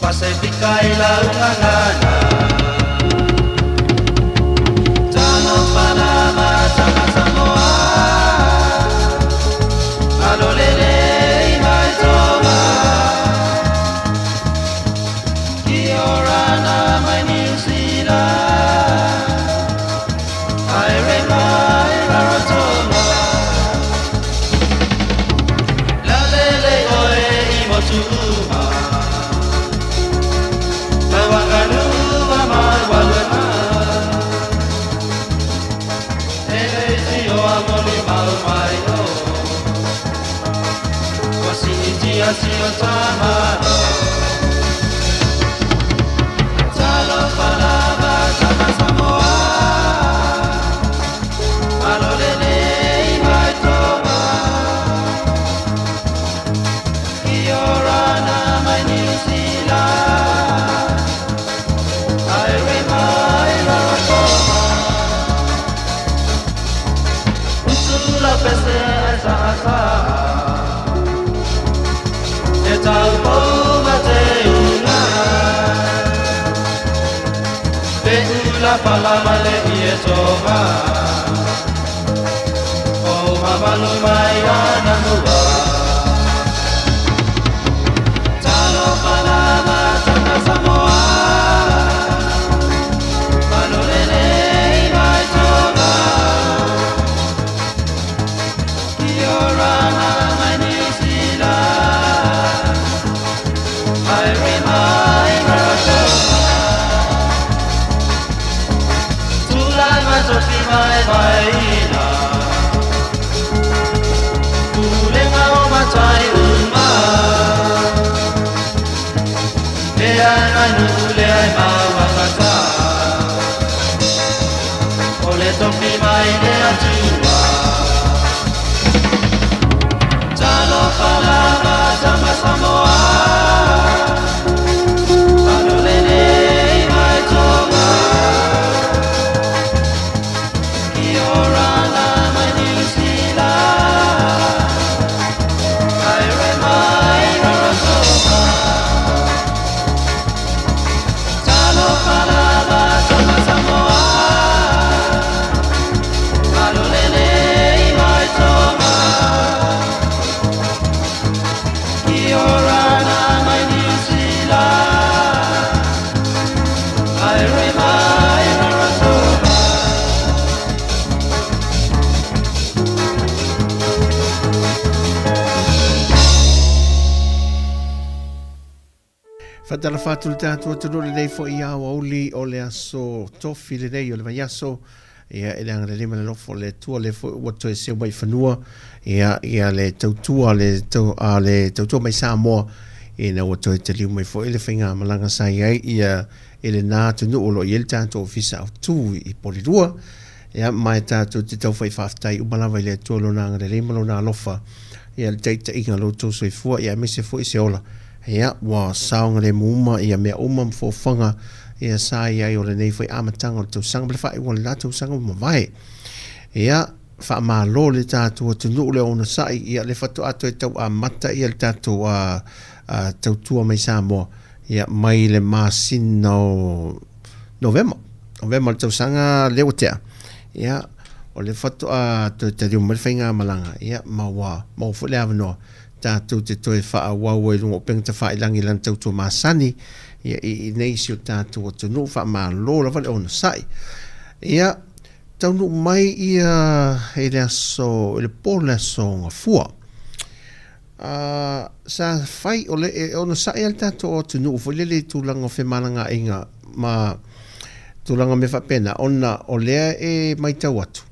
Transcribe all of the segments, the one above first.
Pacifica y la Ungana Tano Panama Tama Samoa Malolele Maitoma Kiorana my New Zealand Irema Iratoma Lalele Oe Imotuma Sio tamano Talo palama Tama Samoa Malolele Imaitoma Kiorana my New Zealand Irema Iratoma Usula pese asa asa Talpo mateuna Beula palama le ietova O mamalu maiana nuba Talo palama Tama Samoa Malolele imaitova Kiorana my New Zealand Mai baina Kulenga o matai uma E ana nule ai mawakata Ole topi mai le atua Talo palama Tama Samoa Malolele imaitoma Fatala fatu le tātua tano le nei fo i awa oli o le aso tofi le nei o le mai aso ia ele anga le lima le lofo le tua le fo wato e seo mai whanua ia le tautua le tautua mai Sāmoa e na wato e te liu mai fo ele whainga malanga sai ai ia ele nā tunu olo i ele tātua ofisa au tū i polirua ia mai tātua te tau whai whaftai umalawa i le tua lo nanga le lima lo nā lofa ia le teita inga lo tō soi fua ia mese fo i se ola ia wa saunga le muma ia mea uma mfofanga ia sai ai o le nei foi amatanga o tau sanga ble fai o le nātou sanga ma vai ia wha ma lo le tātou tunu le ona sai ia le fatu ato e tau a mata ia le tātou tau tua mai Sāmoa ia mai le masina o November le tau sanga leo tea ia o le fatu a te riu marwhainga malanga ia ma fu le avanoa tātou te toi wha wau e rungo peng te wha ilangi lan tautua māsani ia i nei si o tātou o tunu wha mā lola wale ona sai ia taunu mai ia e le aso e le pole aso ngā fua sa whai o le e ona sai al tātou o tunu fo le tūlanga o whemalanga inga ma tūlanga me whapena ona o lea e mai tau atu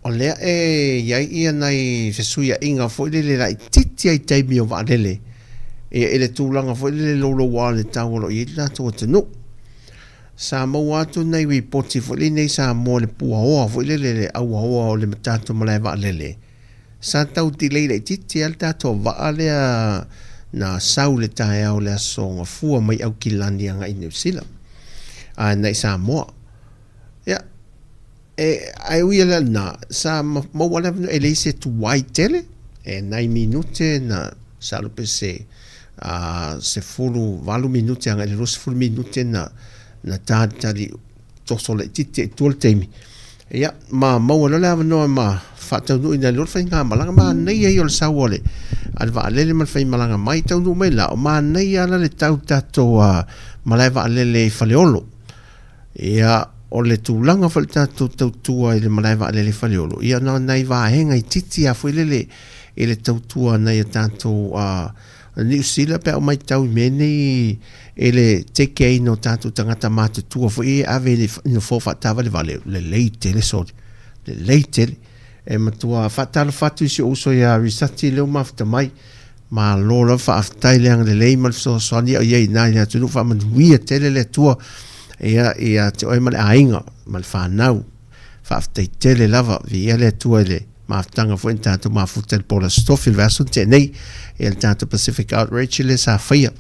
o lea e iai ia nei fesuia inga foi le lai titi ai taimi o vaalele e ele tūlanga foi le lolo wale tauolo i la tō tenu Samoa atu nei wi poti foi nei Samoa le pua hoa foi le aua hoa o le matatu malai vaalele sa tau ti leile titi al tato vaale na sau le tae au le asonga fua mai au kilani anga i New Zealand nei Samoa ai ui ala na sa mawala e le se tu wai tele 9 minute na salupe se fulu 8 minute anga le 10 minute na tali tosole tite tol temi ia ma mau la no ma fata no ina lo fa nga malanga ma nei e ol sawole al va lele mal fa malanga mai tau no mai la ma nei ala le tau tato malai va lele faleolo ia o le tūlanga whale tātou tautua i le malai wa le whaleolo. Ia nā nei wā henga i titi a whelele i le tautua nei a tātou New Zealand pe o mai tau mene i le teke ai no tātou tangata mātutua fo i ave no fōwha tāwa le wale le leitele sori. Le leitele e matua whatalo whatu isi uso ia risati leo mafta mai ma lola whaaftai leang le leimal so soani o iei nai na tunu whamanuia tele le tua ia te oi male ainga mal whanau whaaftai tele lava vi ia le tua le maaftanga fo in tātou maafuta le pola stofil verso te nei e le tātou Pacific Outreach le sa whaia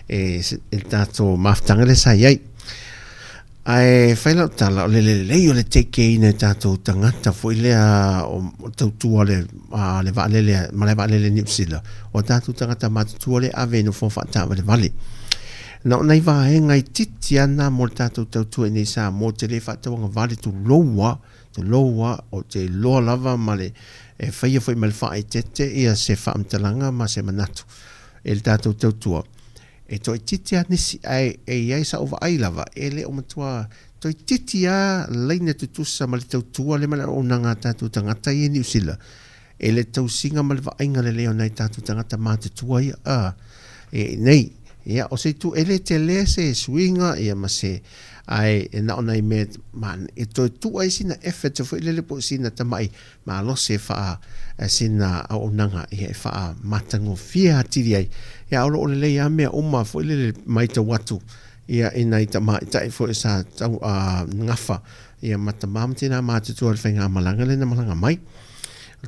e le tātou maaftanga le sa iei ai whailau tala o le leo le teke ina tātou tangata fo i lea o tautua le vaalele malai vaalele New Zealand o tātou tangata mātutua le ave no fo whaatawa le vale na nei va henga i titi ana mo tātou tautua nei sa mo te le whaatawanga vale tu loa o te loa lava male e whaia fwoi malwha i tete ia se whaamtalanga ma se manatu e le tātou tautua e toi titi a nisi ai sa ova ai lava e le o matua toi titi a leina tutusa ma le tautua le mala o nanga tātou tangata i New Zealand e le tausinga ma le vainga le leo nei tātou tangata mātutua ia e nei ia o se tu ele te le se swinga ia ma se ai e na ona i me man e toi tu ai sina effort fo ile le po sina tamai ma lo se fa sina o nanga e fa matango fia tiri ai ia o le le ia me o ma fo ile mai te watu ia ina i tamai tai fo sa tau ngafa ia matamam tina ma te tu al fenga malanga le na malanga mai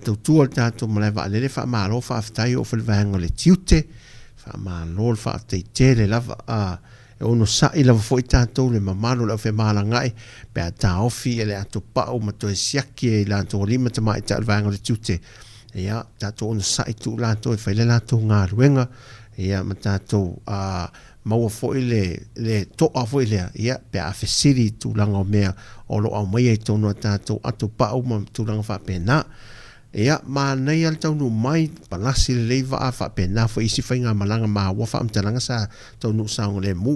tu tu al tatu malai va le fa ma lo fa aftai o fo vanga le tiute fa ma lo fa aftai tele lava e ono sa i lava fo i tātou le mamano la fe malangai pe a tā ofi e le ato pao ma to e siaki e la to lima te mai ta alvanga le tute ia tātou ono sa i tu la to e whaile la to ngā ruenga ia ma tātou maua fo i le toa fo i lea ia pe a fesiri tu langa o mea o lo au mai e tono a tātou ato pao ma tu langa wha pena ia ma nei al tau nu mai palasi le leiva a fa pena fo isi fainga malanga ma wa fa amtalanga sa tau nu sa le mu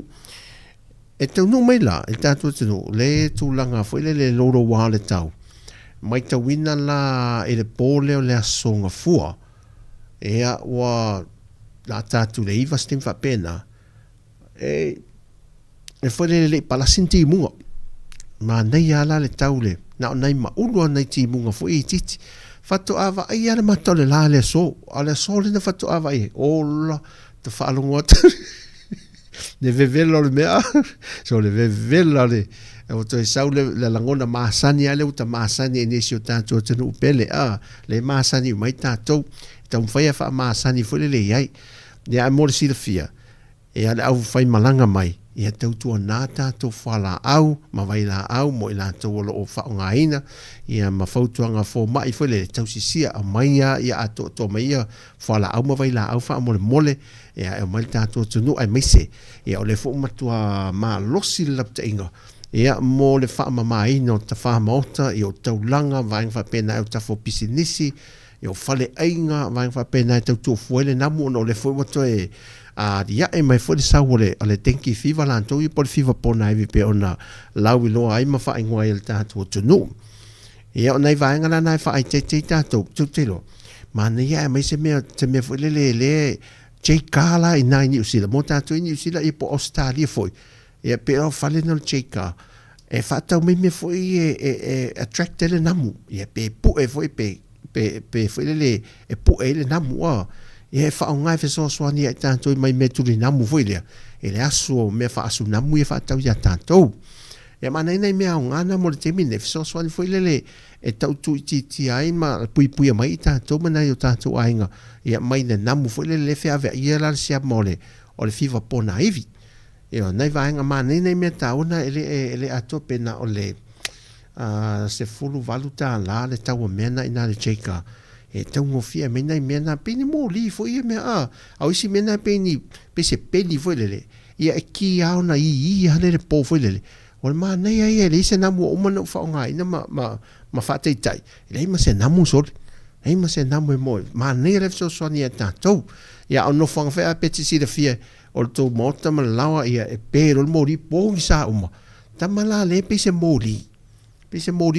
e tau nu mai la e tatu tunu le tu langa fo le loro wa le tau mai tau wina la e le pole o le asonga fua ia wa la tatu le iva stim fa pena e fo le palasi ti munga ma nei ala le tau le na nei ma ulu nei ti munga fo i titi fatu ava ai ale matole la le so le na fatu ava ai ola te falungo ne vevelo le mea so le vevelo le o to sau le langona masani ale uta masani inisio tanto tenu pele le masani mai tato tau fai fa masani fo le ai ya mo si le fia e ale au fai malanga mai ia tau tua nata to fala au ma vai la au mo ila to lo o fa ngaina ia ma fautuanga fo mai fo le tau sisia a mai ia ato to mai fala au ma vai la au fa mole ia e mai tato tunu ai mise ia o le fo matua ma losi lapta inga ia mo le fa ma mai no ta fa mota ia tau langa vai fa pena au ta fo pisinisi ia fale ainga vai fa pena tau tu fo le namu no le fo mato e dia e mai foi sa wole ale tenki fiva la to i por fiva pona i pe ona lawi lo ai ma fa ingwa el ta to no e ona i va ngala na fa ai te ta to lo ma ne ya mai se me foi le che kala i nai ni usila mo ta to ni usila i po Australia foi e pe o fa le no che ka e fa ta me foi e attract le namu e pe pu e foi pe foi le e pu e le namu e fa ngai fe so ni tanto mai metuli namu foile e le aso me fa asu namu e fa tau ya tanto e mana nei me ngana mo te mine fe so ni foile le e tau tu ti ai ma pui mai tanto mana yo tanto ainga e mai ne namu foile le fe ave ia la sia mole o le fiva pona ivi e nei va nga mana nei me ta ona ele ato pena o le se fulu valuta la le tau mena ina le cheka e tau ngofia mena peni mo li fo ia mea au isi mena peni pese peni fo lele ia ki au na i hale le po fo lele o ma nei ai le se namu o mana fa nga ina ma fa tai tai le ma se namu so e ma se namu mo ma nei le so so ni ta to ia no fa fa peti si de fie o to mota ma lawa ia e pero le mori po sa uma tamala le pese mori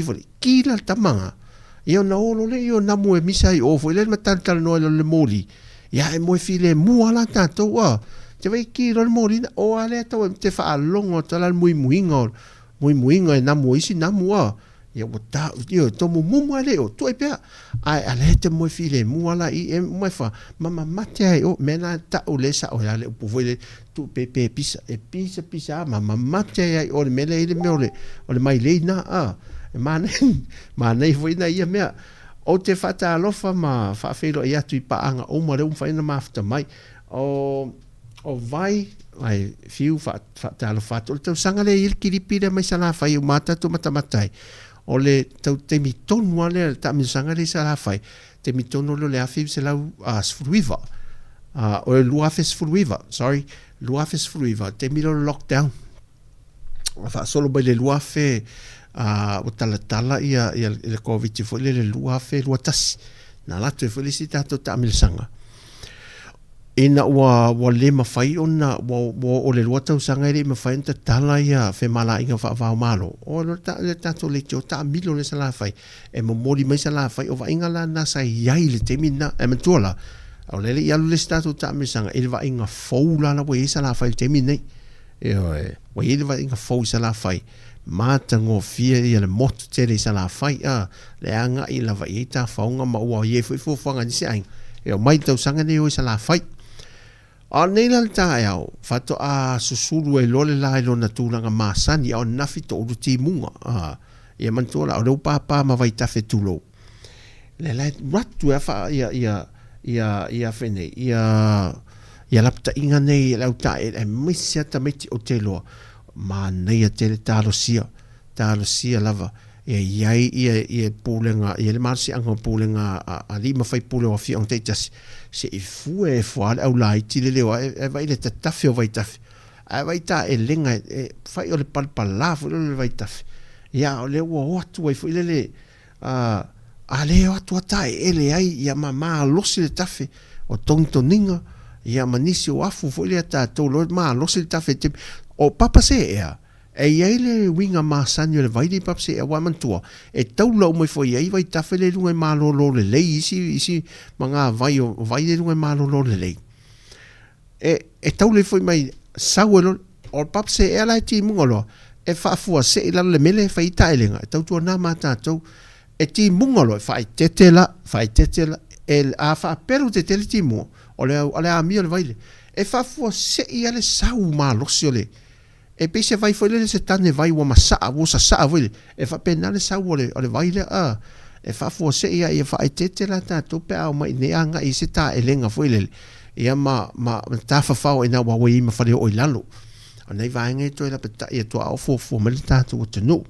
fo ki la tamanga io na olo le io na mo e misa i o fo le matanta no le mori ia e mo file mu ala tanto wa te vai ki ro mori o ale to te fa longo to la muy muingo e na mo isi na mo ia bota io to mu ale o to e pe ai ale te mo file mu ala i e mo fa mama mate ai o mena ta o le sa o ale po foi tu pepe pisa mama mate ai o le mele ile me o le mai le na Mana foi na ia mea o te fata alofa ma fa felo ia tu pa anga o ma fa ina mafta mai o vai ai fiu fa alofa o te sanga le il kiripira mai sala fai o mata tu matamatai o le te mitonu ale ta mi sanga le sala fai te mitonu le afi se la sfruiva o le luafes fruiva luafes fruiva te miro lockdown fa solo by le luafe o tala ia le covid fo le lua fe lua tas na la te felicita to tamilsanga ina wa le mafai ona o le lua tau sanga ile mafai ta tala ia fe mala inga fa malo o le to le ta milo le sala fai e mo mori mai sala fai o va inga la na sai yai le temina e mentola o le ia le stato tamilsanga il va inga foula na we sala fai temina e o il va inga fou sala fai mata ngo fia ia le motu tere sa la fai le anga i la vai ta faunga ma ua ye fo fanga ni sai e o mai tau sanga ne o sa la fai a nei la ta au fato a susuru e lole la lo na tulanga masani o nafi to u ti munga ia mantola o papa ma vai ta fetulo le la ratu fa ia fene ia lapta inga nei la ta e misia ta meti o telo ma nei te talo sia lava e iai ia pulenga ia le marsi anga pulenga a lima fai pule o fi on te jas se i fu e fual au lai ti le e vai le tafi o vai tafi a vai ta e lenga e fai o le palpala fu le vai tafi ia o le o atu ai fu le a le o atu ta e le ai ia mama losi le tafi o tontoninga ia manisi o afu fu le ta to lo ma losi le tafi o papa se ea e iai le winga masanyo le vai di papa se ea wamantua e tau lau mai fo iai vai tafe le lunga malolo le lei isi manga vai le lunga malolo le lei e tau le fo mai sauelo o papa se ea la ti mungolo e faafua se ila le mele fai tailenga e tau tua na mata tau e ti mungolo fai tetela e a fa peru te tele ti mo o le a mio le vai le e faafua se ia le sau malosi o le e pese vai foi le se tane vai wa masa wo sa voi e fa penale sa wo le vai le e fa fo se ia e fa tete la ta to pe au mai ne anga i se ta elenga foi le ia ma ta fa fa ina wa we ma fa le o lalo nei vai ngai to la peta e to au fo ma le ta to to no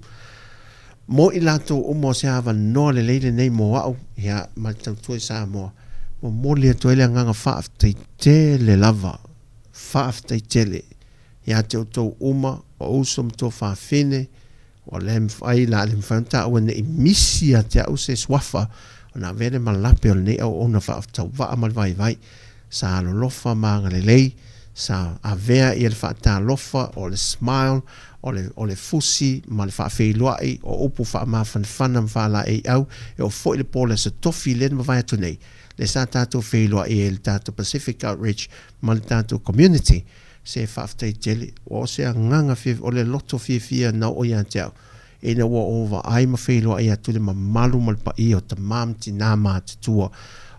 mo i lato o mo se ava no le nei mo au ia ma tau to Sāmoa mo le to le nganga fa te le lava fa te le ia te o uma o usom to fa fine o lem fai la lem fanta o ne misia te au se swafa ona vele malape o ne o ona fa tau va amal vai sa lo lofa manga le lei sa avea i le fa ta lofa o le smile o le fusi ma le fa feiloai o upu fa ma fana fa la e au e o foi le pole se tofi le ma vai to nei le sa tato feiloai e le tato Pacific Outreach ma le tato community se faftai tele o se nganga fi o le loto fi na o ya tau e na wa over ai ma felo ai atu le malu mal pa i o te mamti na ma te tua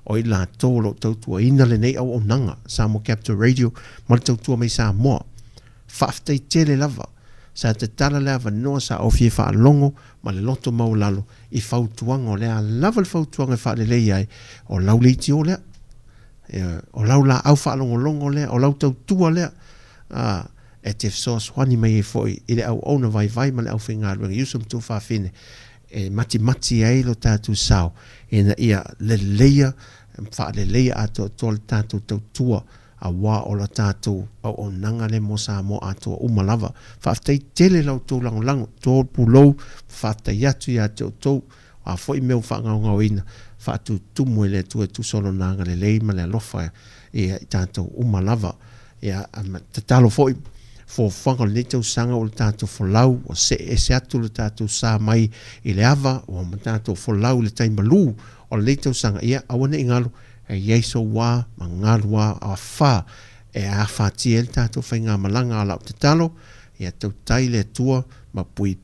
o i la tolo tautua ina le nei au o nanga Samoa Capital Radio mal tautua mai Sāmoa faftai tele lava sa te tala lava no sa o fi fa longo ma le loto mau lalo i fautuanga o le a lava le fautuanga fa le lei ai o lauliti o le o laula au fa longo le o lau tautua le e te so swani mai foi ile au ona vai ma le au finga ru yusum tu fa fine mati ai lo tātou sao ina ia leleia whaaleleia ato tol tātou tautua a wā o la tātou o nanga le mo Sāmoa ato umalava whaaftei tele lau tō langolango tō pulou whaatai atu ia tau a foi meu whaangau ina whaatu tumu ele tu solo nanga le leima le alofa ia tātou umalava ia tatalo foi fo whanga le tau sanga o le tātou folau o se atu le tātou sā mai i le ava o ma tātou folau le taimalu o le tau sanga ia awane ingalo e yeiso wā ma ngalu wā a whā a whātia le tātou whainga malanga ala o te talo ia tau tai le tua ma pui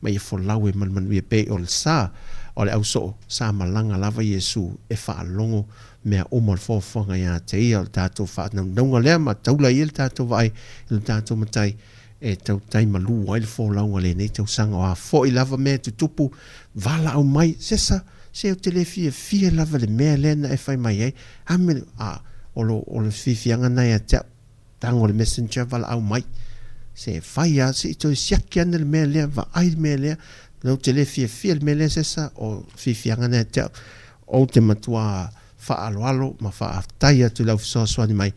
ma ia folau e manmanu ia pe o le sā o le auso sā malanga lava Iesu e whaalongo mea umar fōwhanga ia te ia o tātou whaanaunga lea ma taula i le tātou vai i le tātou matai e tau tai malu ai le fōlaunga le nei tau sanga o a fōi lava mea tutupu vala au mai sesa se o telefi e fia lava le mea lena e whai mai ai ame o le fifianga nei a te tango le messenger vala au mai se whai a se ito i siaki ana le mea lea va ai le mea lea le telefi e fia le mea lea sesa o fifianga nei a te o te matua whaaloalo ma whaatai atu lau fisoaswani mai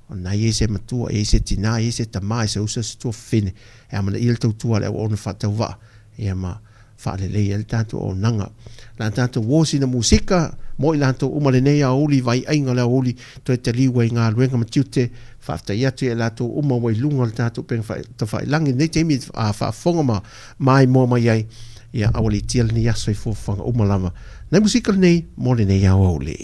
o nai e se matua e se tina e se tama e se usa se tua whine e amana i le tautua le o na whatau wa e ama whaalelei e le tātou o nanga la tātou wosi na musika mo i tātou umale nei a oli vai ainga le a oli to e te liwa i ngā luenga matiute whaatai atu e tātou uma wai lunga le tātou penga ta whailangi nei te imi a whaafonga mai mo mai ai ia awali tiala ni aso i fōwhanga umalama nei musika le nei mo le nei a oli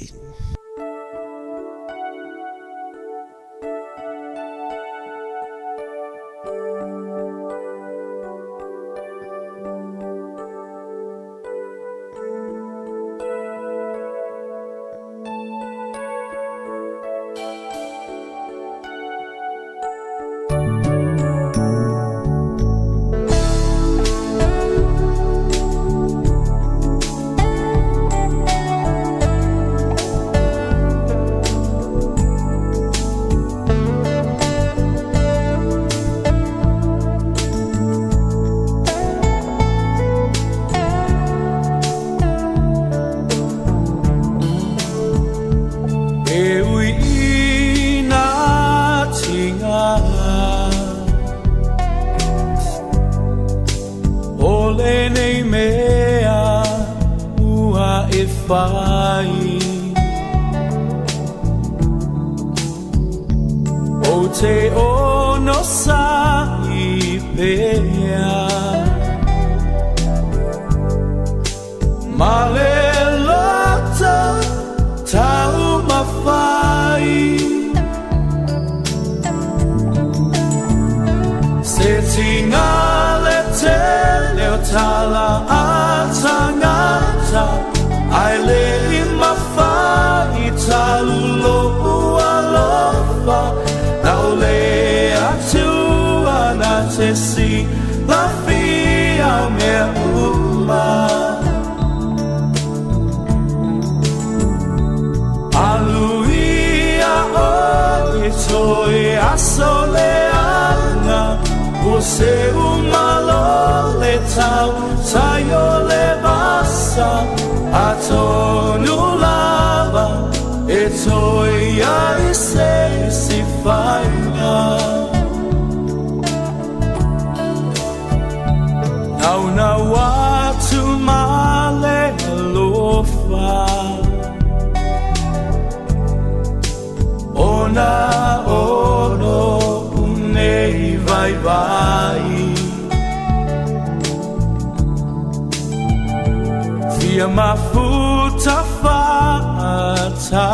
mafuta fatasi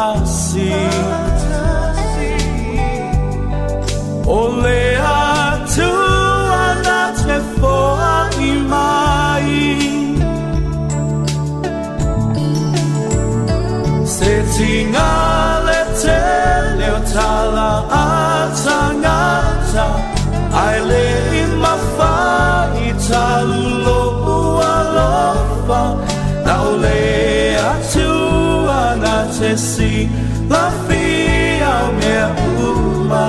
ole atu anate foa imai se tingale te leotala atangata aile imafa italulo ualofa naule atu anatesi la fia me uma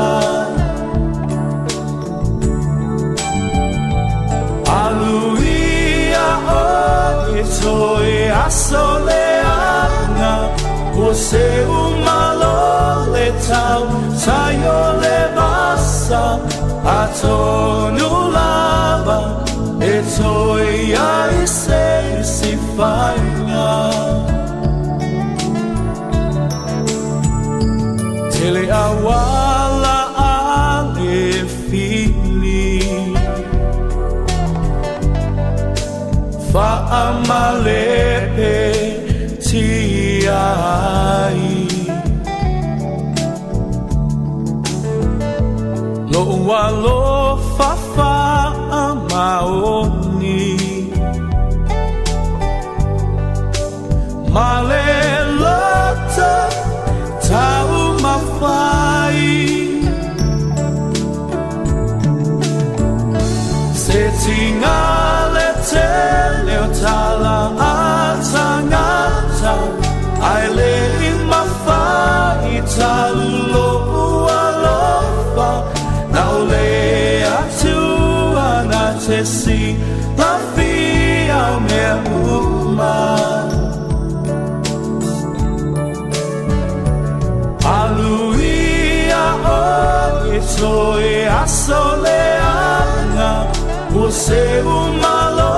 aluia o asoleanga o se umalo le tau sayo le basa atonu lava e toi ai se si fainga tele awala ale fili fa amalepe ti ai lo walo fa fa amaoni male lota tau mafai se tingale te leo tala atangata ai le mafai talulo alofa na ole atu ana te si la fia me uma aluia o itoi asoleanga você umalo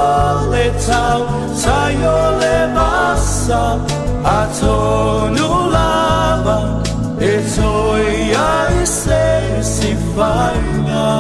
le tau sayo le basa atonu lava itoi ai se si fainga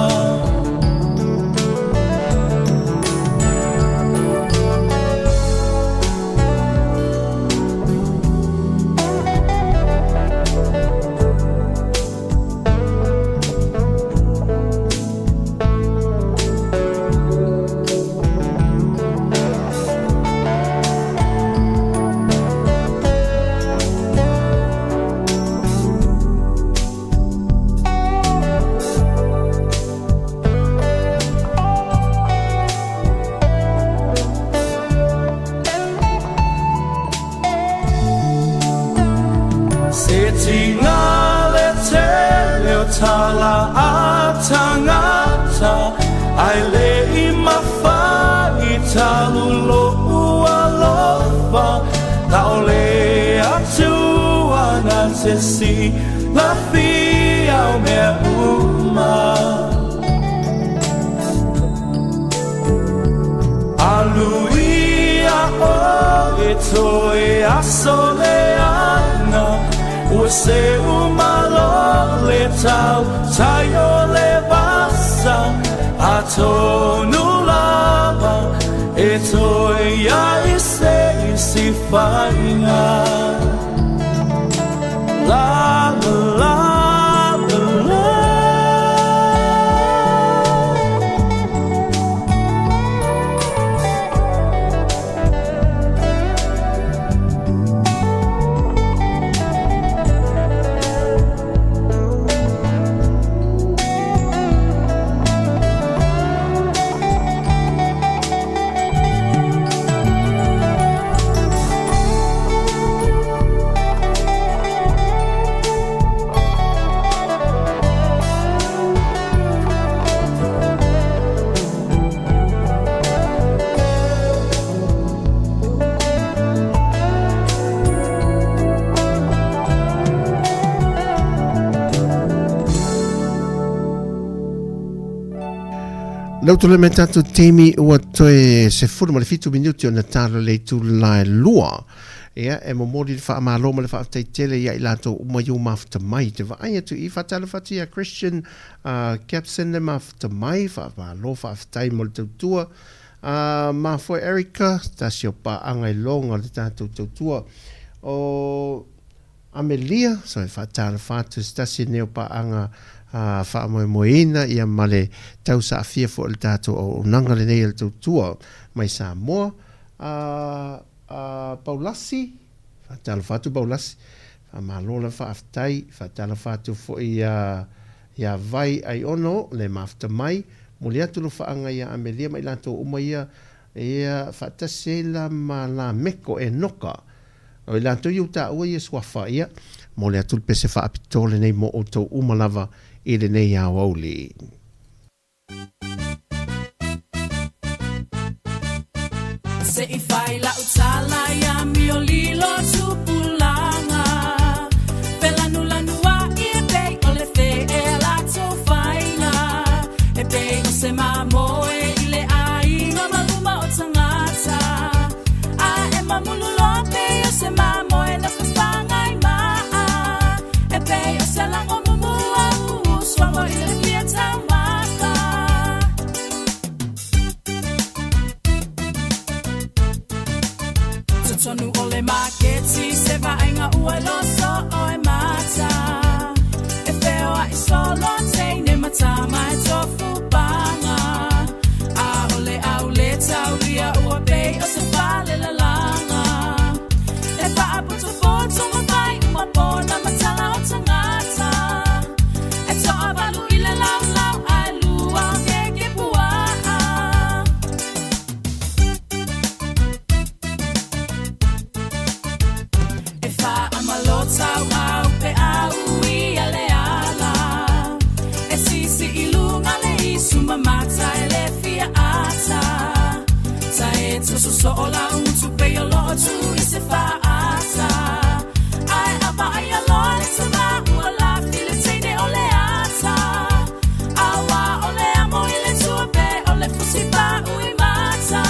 tala atangata ai le mafai talulo alofa na ole atu ana se si la fia me uma aluia o etoi asoleana você umalo le tau sayo le basa atonu lava etoi ai se si fainga la la Lau tole me tatu temi ua toe se furu ma le fitu minuti o na tala le tu lai lua. Ia, e mo mori le wha amaloma le wha aftai tele ia i lato umayu mafta mai. Te wa aia tu i whatala whati a Christian Capson le mafta mai, wha amalo wha aftai mo le tautua. Ma fo Erika, tasi o pa angai longa le tātou tautua. O Amelia, so e whatala whatu, tasi neo pa anga wha moina ia male tau sa afia fo le tātou o nanga le nei le tautua mai Sāmoa. Paulasi, whatala whatu Paulasi, whamalola whaaftai, whatala whatu fo ia vai ai ono le mafta mai, muli atu lo whaanga ia Amelia mai lato uma ia whatasela ma la meko e noka. O i lato iu ta ua ia swafa ia, muli atu le pese whaapitole nei mo o tau uma lava i le nei au auli. Say if I la utala ya miolilo tupulanga pela nulanua e pe ole fe e la tofaina e pe o se mamoe ile ai no maluma o tangata a e mamululo pe o se mamoe na fanga i maa e pe o se lango mumua swamo ile fieta mata tonu ole maketi se va inga uelo so o e mata e feo a solo teine mata mai tofu banga a ole taulia ua pe o se vale la langa e pa aputo foto ma vai ua pona matala o tangata e to avalu ile lau a lua ke pua Tau au pe au I ale ala e sisi ilunga le isuma mata ele fia ata ta e toso so ola untu pe yo lo tu I se fa ata ai apa ai alo le tama ua file teine ole ata awa ole amo ile tu pe ole fusi pa ui mata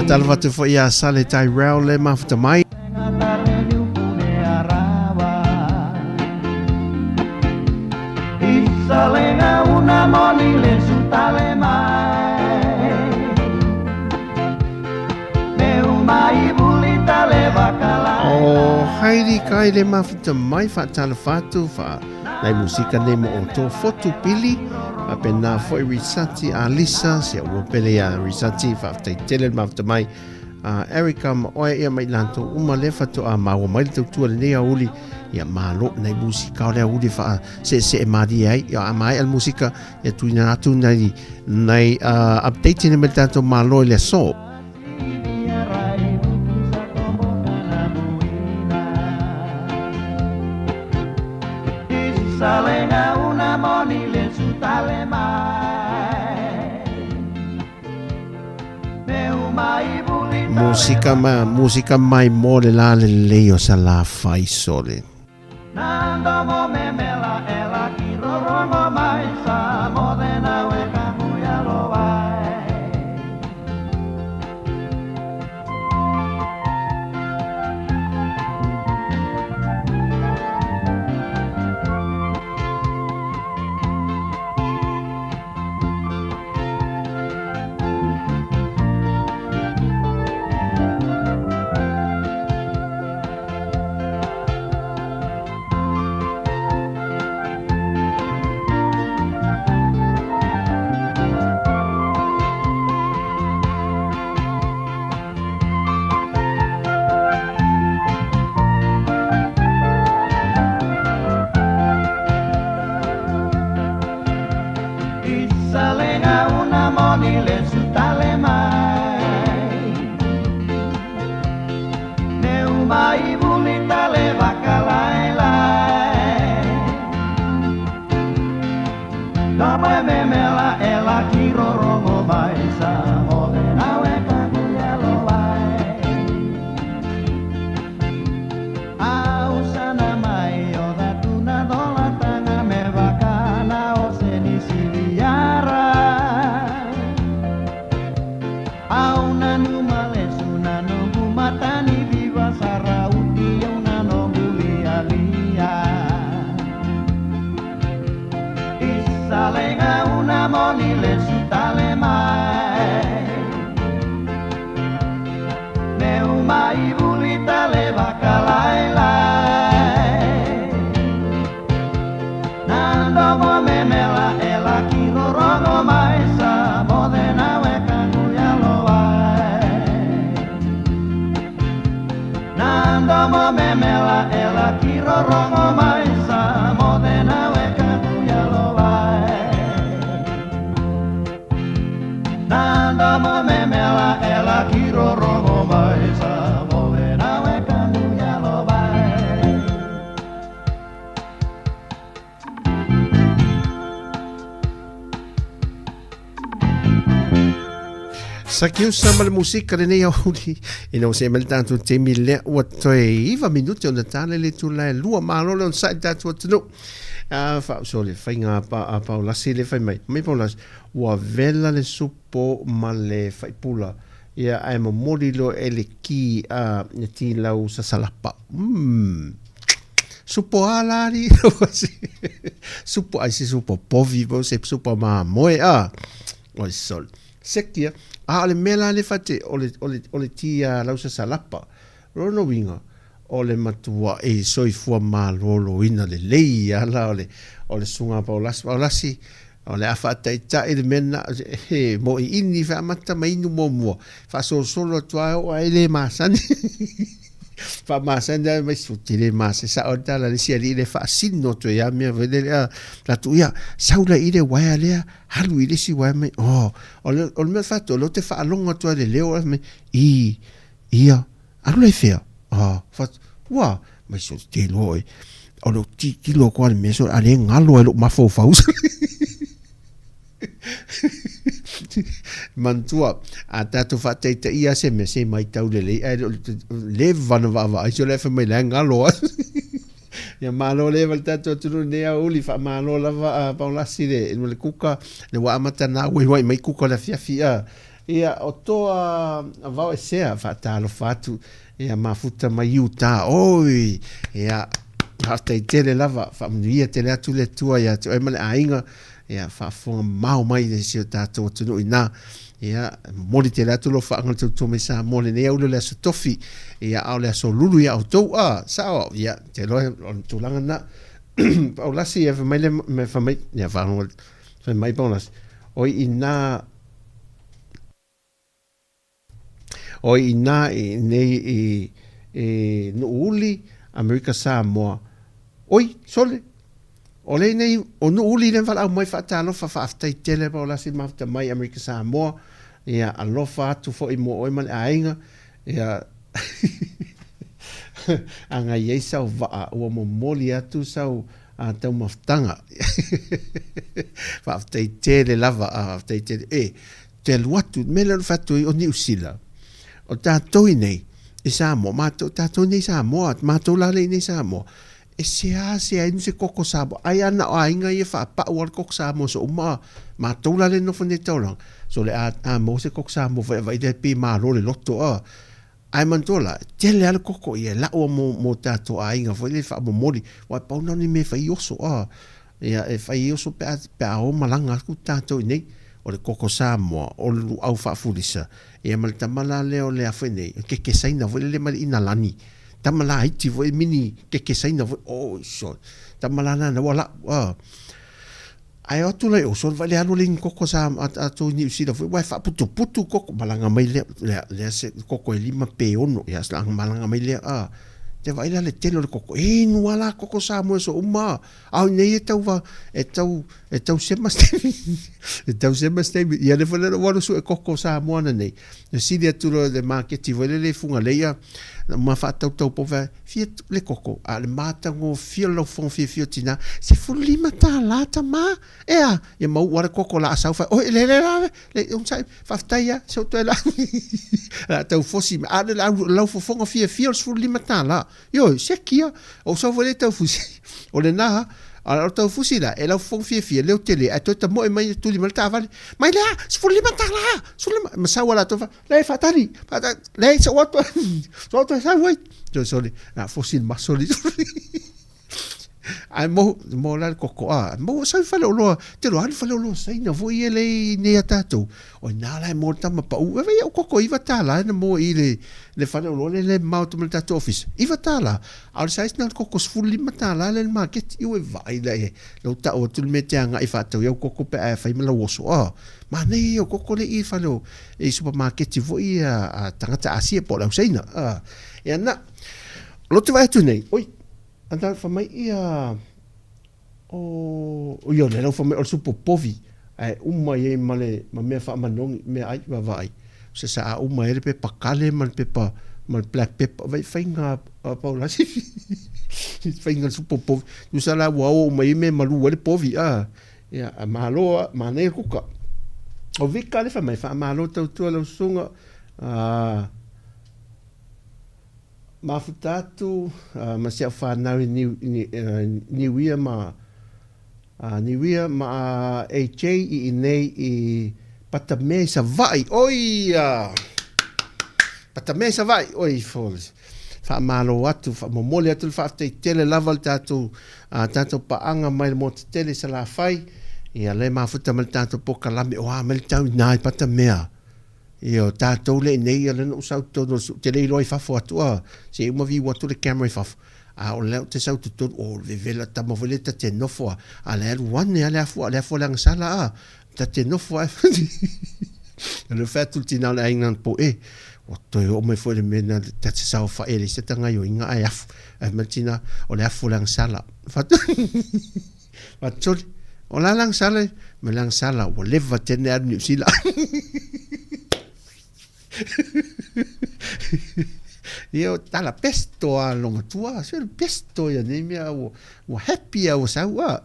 Talvatu fo ia sale tai rau le mafta mai. Isalenga una moni le sutale mai. Meu mai bulita le vakala. Oh, hairi kai le mafta mai fa talvatu fa. Nai musika ne mo o to fotu pili. A pena foi risati a lisa se o pele a risati fa te tele mafta mai. Erika ma oe ia mai lanto uma lefa to a maua mai te tua le nea uli ia malo nei musika o lea uli fa se e madi ai ia a mai al musika ia tuina atu nei update ne me tanto malo le so Salenga una moni le sutale mai. Meu mai Musika mai mo le la le leo sa la fai sole. Nando mo memela ela ki rorongo mai sa modena we kamuya lo vai. Isalenga una moni le sutale mai Ne umai vulita le vakalai lai Dama memela ela kirorongo mai Samoa nawe kakuelo vai Ausana mai oda tuna dola tanga me vakana o seni siliara Auna numa lesuna no matani viva sarauti una no bulia via Isalenga una moni le sutale mai Ne umai vulita le vakalai lai Nando mo memela ela kirorongo mai Samoa nawe kakuelo vai Nando mo memela ela kirorongo mai Samoa nawe kakuelo vai Nando mo memela ela kirorongo mai Samoa nawe kakuelo vai Sakiu sama le musika le nei auli ina o se mal tanto te mille o toe iva minuti ona tale le tu la lua malo le on sai tanto tno fa sole fainga pa la sile fai mai pa las o vela le supo male fai pula ia ai mo modilo ele ki ne ti la usa salapa supo alari supo ai se supo povi se supo ma moe o sol sekia ale mela le fate ole tia lausa salapa rono winga ole matua e soifua malolo ina le leia la ole sunga paulasi ole afata ita ele mena he mo ini fa mata mai no mo fa solo tua o ele masani fa masanda mai sutile mas sa ota la sia le fa sinno to ya mi vedere la tua saula ile wa le halu ile si wa me ole me fatto lo te fa longa to le leo me ia alu le fea fa wa mai sutile oi o ti lo kwa me so ale ngalo lo ma fo mantua a tato fate te ia se me se mai tau le vana va ai so le fa mai langa lo ya malo le val tato tu ne a uli fa malo la va pa la sile le kuka le wa mata na we mai kuka la fia ia o to va se fa ta lo fatu ia mafuta mai uta oi ia hasta te le lava fa mia te le tu le tua ia e mal ainga ia fa fo mau mai de se tato tu ina ia moli te lato lo fa ngal tu me sa moli ne au le so tofi ia au le so lulu ia auto sa ia te lo tu langa na au la si eve mai me fa mai ia fa no fa mai bonas oi ina nei no uli America Samoa oi sole ole nei o no uli le vala mai fa talo fa aftai tele pa la si mafta mai America Samoa ia alofa tu fo i mo o man ainga ia anga yesa va o mo moli atu sau a tau maftanga fa aftai tele lava aftai tele te luatu mele fatu o New Zealand o tato nei Samoa tato nei Samoa mato la le nei Samoa se ai se koko Samoa ai ana ainga ia fa pa o koko Samoa so ma tola le no fone tola so le a mo se koko Samoa vai de pi ma lo le lotto ai mantola tele al koko ia la o mo tato ainga foi le fa mo moli wa pa no ni me fa ioso ia e fa ioso pe o malanga ku tato nei o le koko Samoa o lu au fa fulisa ia mal tamala le o le afene ke saina foi le mal ina lani tamala iti voi mini ke saina voi so tamala na wala ai o tula o so vale alo ling koko sa to New Zealand foi wa fa putu koko malanga mai le se koko lima pe ono ya slang malanga mai le te vai la le tele le koko e no ala koko Sāmoa so uma au nei e tau sema stemi ia le fale walo su e koko Sāmoa na nei le sidi atu le marketi vele le funga leia ma fa tau po fia le koko a le matango fia lo fon fia tina se fulima ta lata ma ia mau wala koko la asau fa o le un sai fa taia so to la tau fosi a le la fonga fia se fulima ta la yo se kia o so vole tau fusi o le na a tau fusi la e la fon fia le tele a to ta mo e mai tu li malta vale mai la se fulima ta la sulima ma sa wala to fa le fa tari le so to sa voi jo soli na fosi ma soli ai mo la koko mo sai fa lo te lo al fa lo sai na voi ele ne atato o na la mo tama pa u ve o koko iva tala na mo ile le fa lo le mauto mal tato office iva tala al sai na koko sfulli matala le market i we vai le lo ta o tu me tanga i fa to yo koko pe fa me lo so ma nei o koko le i fa lo e supermarket voi a tangata asia po la sai na e na lo te vai tu nei oi anda fa mai ia o yo le fa mai o super povi ai mai male ma me fa manong me ai va vai se sa mai pe pakale man pe pa man black pepper vai fainga paula si fainga super povi you sala wow mai me malu le povi ya malo mane kuka o vika le fa mai fa malo tu lo sunga mafutatu ma se fa na ni wia ma AJ i nei i patamesa vai oia patamesa vai oi fols fa malo atu fa momole atu fa te tele level tatu pa anga mai mo tele sala fai ia le mafuta mal tatu po kalame o mal tau nai patamea io tato le nei le no sauto te le loi fa foto se uma vi watu le camera fa o le te sauto to o le vela ta mo voleta te no fo a le one ale fo lang sala ta te no fo le fait tout in la ingnan po o to o me fo le mena ta se sa fa ele se tanga yo inga ai af matina o le fo lang sala fa va chol o la lang sala me lang sala o le va tener New Zealand io tala pesto a longa tua se pesto ya ne mia o happy o sa wa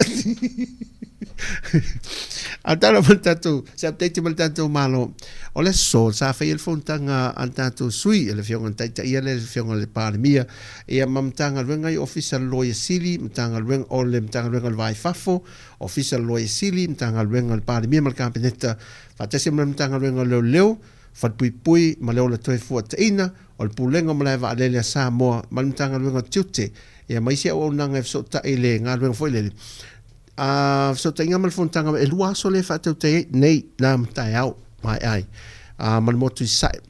atala tanto se update mal tanto malo o le sol sa fa il fontanga tanto sui le fiong tata ia le fiong le pandemia e mamtanga venga i official lawyer sili mtanga venga o le mtanga venga vai fafo official lawyer sili mtanga venga le pandemia mal campionetta fa te sembra mtanga venga leo fa pui ma leo le toe fuataina o le pulenga ma le vaale Sāmoa ma le tanga luenga tiute ia mai se o nanga so ta ele nga luenga foi le so ta inga mal fontanga e lua so le fa te nei na mtai au mai ai ma le motu sai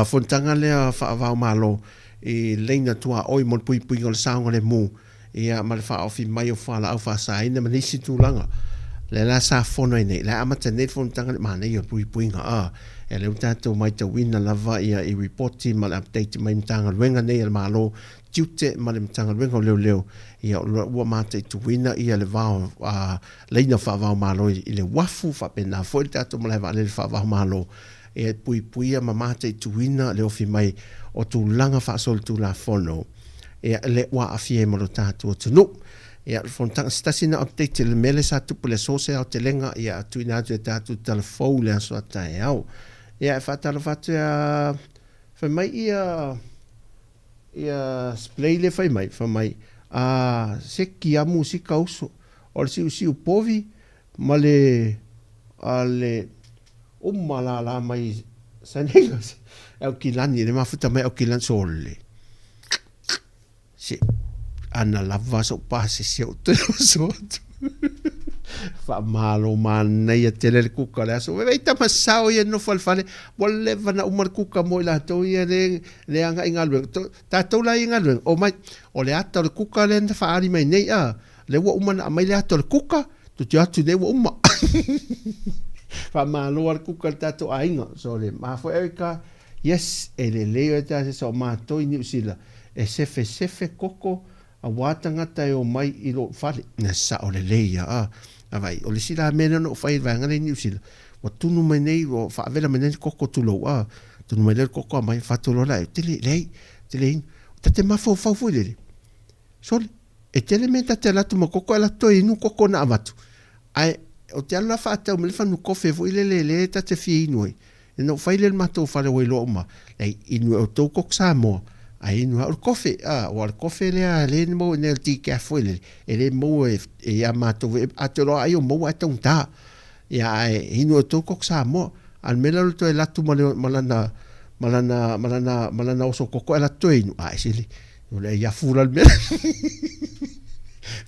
fontanga le fa va malo e leina tua oi mo pui ngol saunga le mu ia ma le fa ofi mai o fa la au fa sai na manisi tu langa le la sa fono nei la amata nei fontanga le mana ia pui nga e le utato mai te wina lava ia i reporti ma le update mai mtanga luenga nei le malo tiute ma le mtanga luenga leo ia ua mate tu wina ia le vao leina fa vao malo i le wafu fa pena foi le tato ma le va le fa vao malo e pui ma mate tu wina le ofi mai o tu langa fa sol tu la fono e le ua afie mo lo tato tunu ia fontanga stasina update le mele sa tupu le sose au te lenga ia tu ina tu tato telefou le aso atai au ia fatalo fatu fa mai ia splay le fa mai se ki a musika uso o si povi male ale la mai sanegas au kilani le mafuta mai au kilan sole si ana lava so pase se o te so fa malo man ia tele kuka la so ve ta pasao ia no falfale wolle vana umar kuka mo la to ia le anga ingalwe ta to la ingalwe o mai o le ata le kuka le fa ari mai nei le wa umana mai le ata le kuka tu ja tu le wa umma fa malo ar kuka ta to ainga so le ma fo erika yes ele le ta so ma to ni usila sefe koko a wātangata e o mai I lo whare. Na sa o le leia vai, o le sila mena no whai vanga le niusila. Wa tunu mai nei, o whaavela mai nei koko tulo tunu mai nei koko a mai whatolola e tele lei, ta te mafau fau lele. Sole, e tele me ta te latu ma koko ala toi inu koko na amatu. Ai, o te ala whaatau me le whanu kofe vo le ta te fie inu e. E no whai le matou whare wai lo oma. Lei, inu e o tau kok Sāmoa. Ai inu o kofe, o al kofe lea le ni mo ne el tiki a fo le. E le mo e a matou, a te roa ai o mo a tau ta. Ia inu o tau kok Sāmoa. Al mela lo to e latu malana oso koko ala to inu. Ai sili. O le ia fura al mela.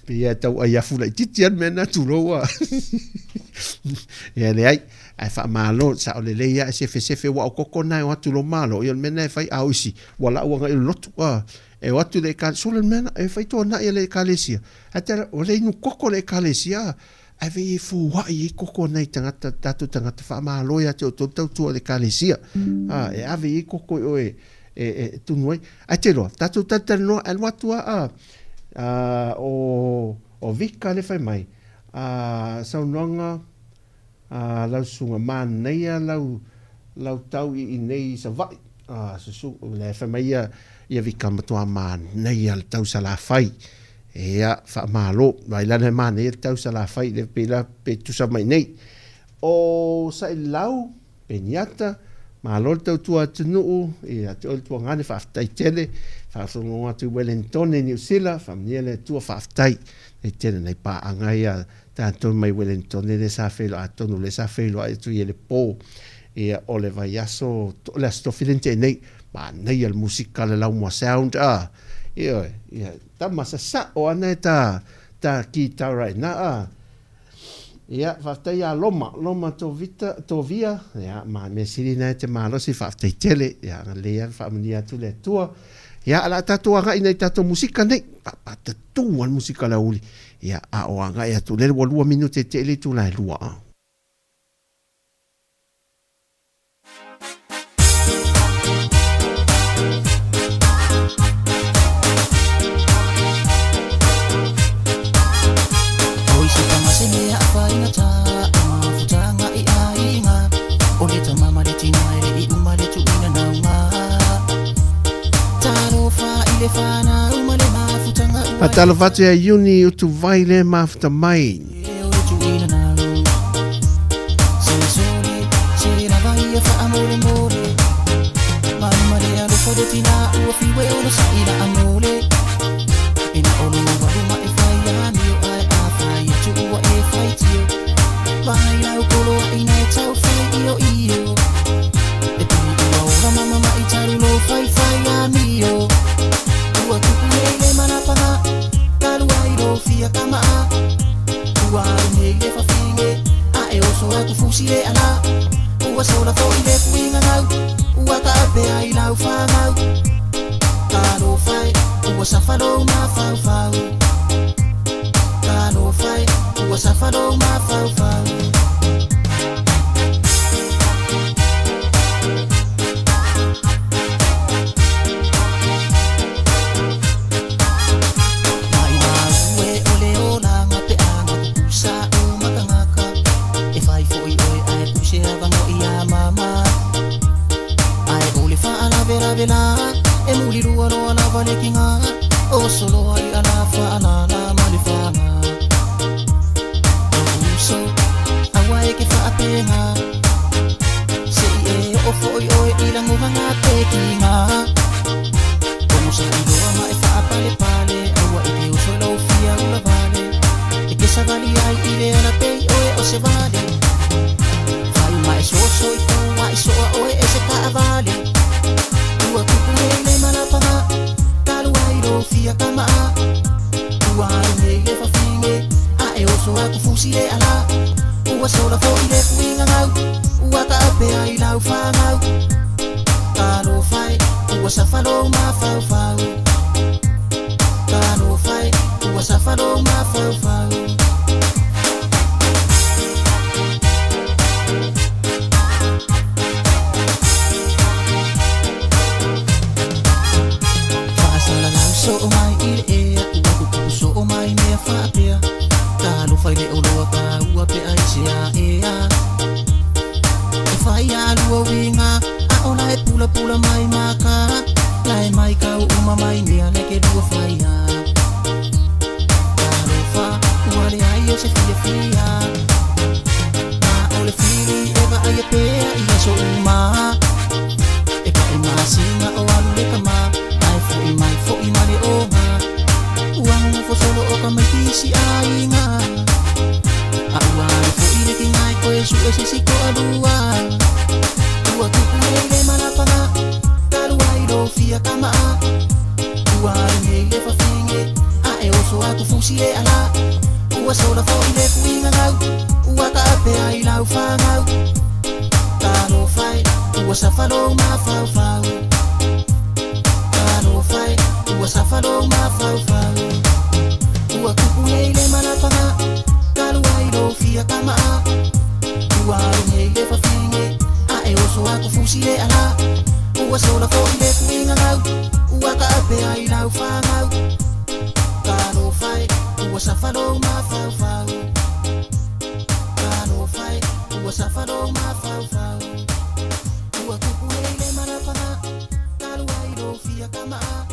Pia tau ai afula titian mena tuloa. Ia le ai fa malo sa o le leia sefe wa koko na o tulo malo ia mena fai ausi wala o ngai lotu e watu le ka solo mena e fai to na ia le kalesia ata o le nu koko le kalesia ai ve fu wa I koko nei tangata tangata fa malo ia te to le kalesia e ave koko o e tunoi atelo tatu no al watu o vika le fai mai saunonga lau sunga man nei lau tau I nei sa vai su le fai mai ia vika matua man nei al tau sa la fai ia fa malo vai lana man nei tau sa la fai le pela pe tu sa mai nei o sa lau peniata malo tau tua tunu ia tol tua ngane fa tai tele fa so ngo atu Wellington ni Usila fa miele tua fa tai e tele nei pa angaia tanto mai Wellington le sa felo atonu le sa felo ai tu ele po e ole vai aso la sto fidente nei ma nei al musical la mo sound ia ta masa sa o aneta ta kita right na ia fatai a loma to via ia ma me silina te malo si fatai tele ia le fa mania tu le tua ia ala tatu anga ina tatu musika nei pa tatu al musika la uli ia a o anga ia tu le 2 minute tele tu la lua Atalo fatu ya uni utu vaile mafuta mai. pula mai maka lai mai kau uma mai nia leke dua faia Tarofa wale ai se fia ole fili eva ai pea ia so uma e pa ima singa o alu le kama ai fo i mali o ma uang fo solo o kama tisi ai nga a uang fo i le tingai ko e su e si ko adua ua tuku le mana pana talu ai do fia kama uang le fa finge a e oso aku fusi e ala ua sola fo i le kuinga ngau ua ka ape ai lau whangau Taro whai, ua sawharo ma whau Taro whai, ua sawharo ma whau Ua kupu hei le manapanga Talu ai do fia kamaa Ua hei le whawhinge A e oso aku fusi e ala Ua sola fo i le kuinga ngau Ua ka ape ai lau whangau Taro whai, ua sawharo ma whau Ua sawharo ma whau Ua kupu hei le manapanga Talu ai do fia kamaa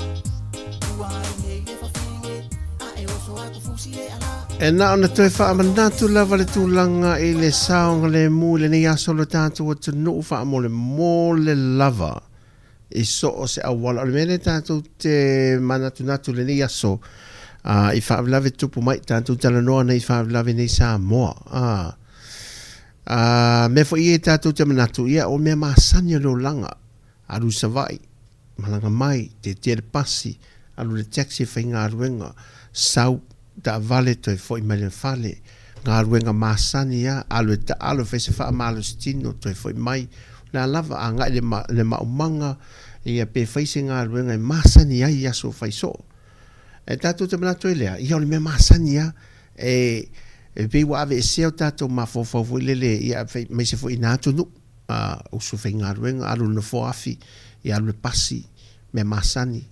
Ua hei le whawhinge A e oso aku fusi e ala E na ona toi whaamanatu lava le tūlanga i le saonga le mū le nei aso le tātou atu nuu whaamole mō le lava i so o se awala. O le mene tātou te manatu natu le nei aso i whaamlave tupu mai tātou tala noa nei whaamlave nei Sāmoa. Me fo i e tātou te manatu ia o mea maasanya lo langa aru savai malanga mai te tere pasi aru le taxi whainga aruenga sau ta vale to foi mai fale nga ruenga masani ya alu ta alu fese fa malo stino to foi mai la lava anga le ma umanga ia pe fese nga ruenga masani ya so fai so e tatu te mana to ile ia le masani ya e pe wa ave se tatu ma fo lele ia me se foi na tu no o so fe nga ruenga alu no fo afi ia le pasi me masani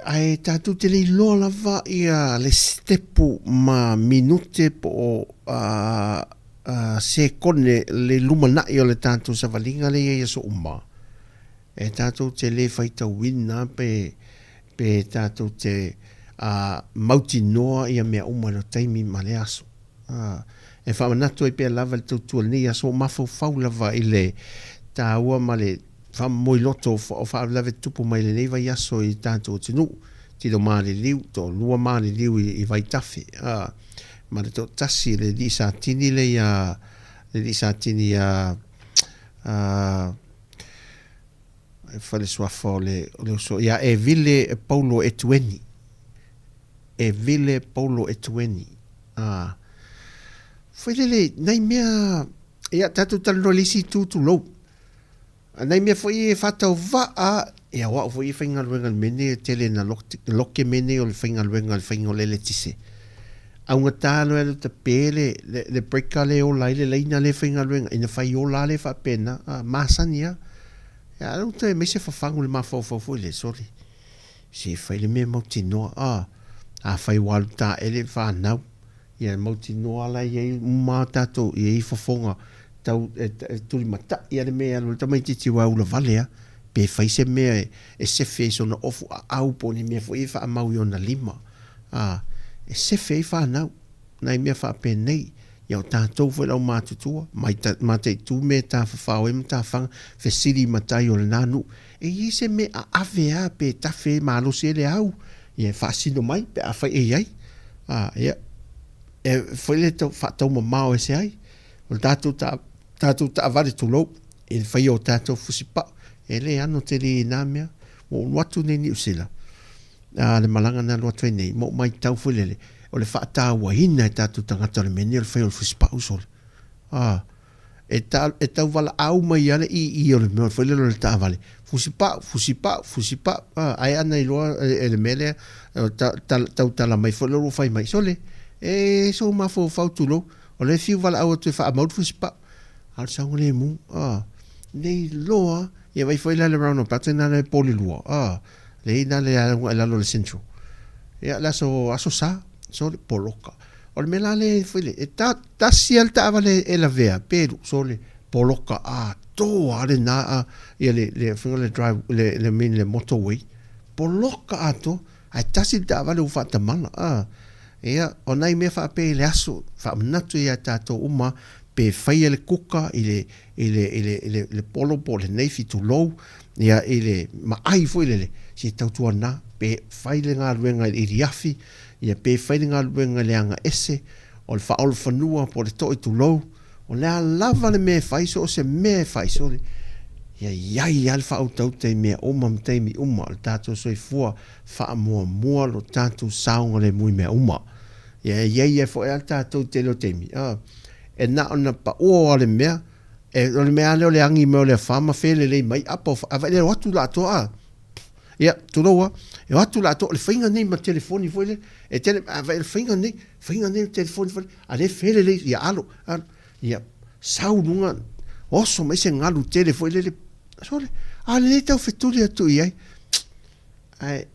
ai tatu te li lo lava ia le stepu ma minute po se kone le lumana i o le tatu sa valinga le ia so uma e tatu te le faita wina pe tatu te mauti noa ia mea uma no taimi ma le aso e whamanatu i pe lava le tautua ni aso mafau fau lava i le ta ua ma le fa moi loto o fa lave tupu mai le neiva yaso i tanto tinu ti do mali liu to lua mali liu i vai tafi ma le to tasi le di sa tini le ya le di sa tini ya fa le sua fo le so ya e ville Paulo Etueni foi le nai mea ya tatu talo lisi tu lo Nei mea foi e whatau waa e awa foi e whainga luenga mene tele na loke mene o le whainga luenga le whainga lele tise. Aunga tālo e te pēle le breaka le o lai le leina le whainga luenga ina whai o la le whapena maasania. Ia anau te me se whawhangu le mawhawhawhu le sori. Se whai le mea mauti noa a whai walu tā ele whanau. Ia mauti noa la iei umā tātou iei whawhonga. Tau tuli mata ia le mea lo tamai titi wa ula valea pe faise mea e sefe so na ofu au poni mea fo ifa mau yo na lima e sefe ifa na mea fa pe nei ia tātou fo lau mātutua mai tu me tā whawhau e mta whanga fesiri mata yo le nanu e ise me a avea pe tafe malo se le au ia whaasino mai pe a whai e iai ia e fo ile tau mamao e se ai o tātou ta avare tu lo e fai o tātou fusipa e le ano te li nāmea o watu nei ni usila le malanga na loa tuai nei mo mai tau fulele o le whaata wahina e tātou tangata le meni o le fai o le fusipa usole e tau wala au mai ale i o le mea o le fulele o le ta avale fusipa ai ana i loa e le mele tau tala mai fulele o fai mai sole e so mafo fautu lo o le fiu wala au atu e wha amaut fusipa al sangu le mu nei loa ia vai foi la le round pata na le poli lua le ina le la lo le centro ia la so sa so poloka o me la le foi le ta sial ta vale e la vea pero so le poloka to ale na ia le finga le drive le min le motorway poloka ato ai tasi da vale ufa tamana ia onai me fa pe le aso fa manatu ia tato uma pe fai le kuka ile polo pole nei fitu low ia ile ma ai foi le si tautua na pe fai le ngā ruenga i riafi ia pe fai le ngā ruenga le anga ese o le whaol whanua po le toi tu low o le lava le me fai so o se me fai so le iai al whaau tau te mea oma mteimi uma le tātou soi fua wha mua lo tātou saunga le mui mea uma iai fo e al tātou te lo teimi e na ona pa o le mea e o le mea leo le angi meo le whama whele le mai apa a vai le watu la toa ia tuloa e watu la toa le whainga nei ma telefoni foi le e tele a vai le whainga nei telefoni foi a le whele le ia alo ia saununga oso mai se ngalu tele foi le sole a le tau fetuli atu iai ai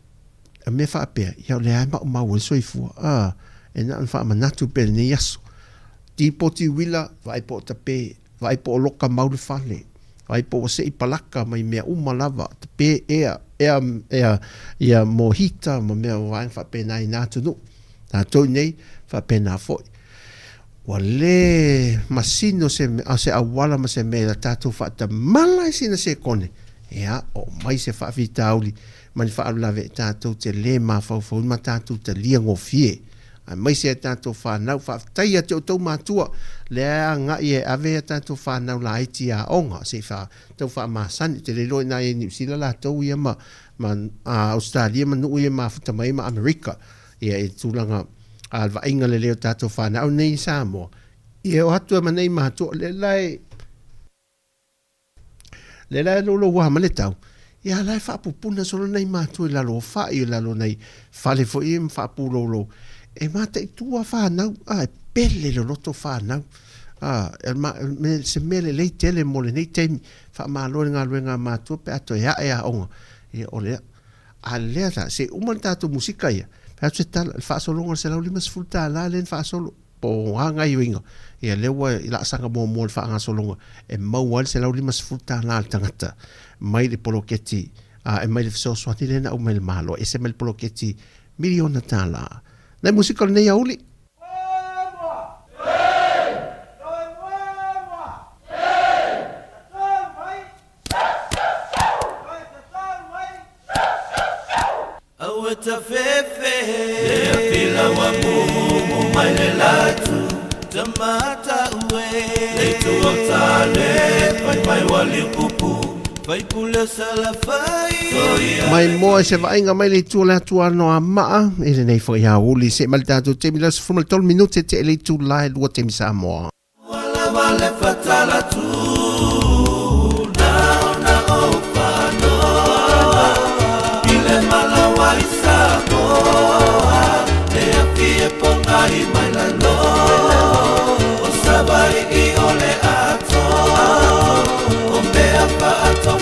a me wha apea ia le ai ma ua soifua e na an wha manatu pe ne yaso ti poti wila vai po tape vai po loka maule fale vai po se ipalaka mai mea lava tape ea mohita ma mea vai fa pe nai natu no ta to nei fa pe na foi wale masino se awala ma se me la tatu fa ta mala sina se kone ea o mai se fa vitauli mani fa ala ve tatu te le ma fa ma tatu te liango fie mai se tanto fa nau fa tai atu to matua le nga ye ave tanto fa nau la iti a onga se fa to fa ma san te le lo na e New Zealand la to ye ma Australia ma nu ye ma futa mai ma America ye e tulanga al va inga le tanto fa nau nei Sāmoa ye o atu ma nei ma to le lai lo wa ma le tau ya lai fa pupuna solo nei ma to la lo fa i la lo nei fa le fo im fa pu lo e mata i tua whanau, e pele le roto whanau. Me se mele lei tele mo le nei teimi, wha maa lore ngā ruenga mātua pe ato ea onga. E o lea, a lea ta, se uman tātou musika ia, pe ato se tala, whaasolonga se lau lima sifuru tā la len whaasolo, po hanga i winga. E lewa i la sanga mo le whaasolonga, e maua se lau lima sifuru tā la tangata, mai le poloketi, e mai le fisoswati lena au mai le malo, e se mai le poloketi, miliona tā la. Nei musika nei auli. Au ta fefe, le fila wa mu mai le latu, tamata ue, le tuota le pai wali pupu. Mai moa se vainga mai le tu la tu no ama ele nei fo ya uli se mal tanto te mi las fumal tol minute te le tu la lo te mi Sāmoa wala vale fatala tu na o pano ile mala wai Sāmoa te afie ponga i mai la no o sabai i ole ato o mea pa ato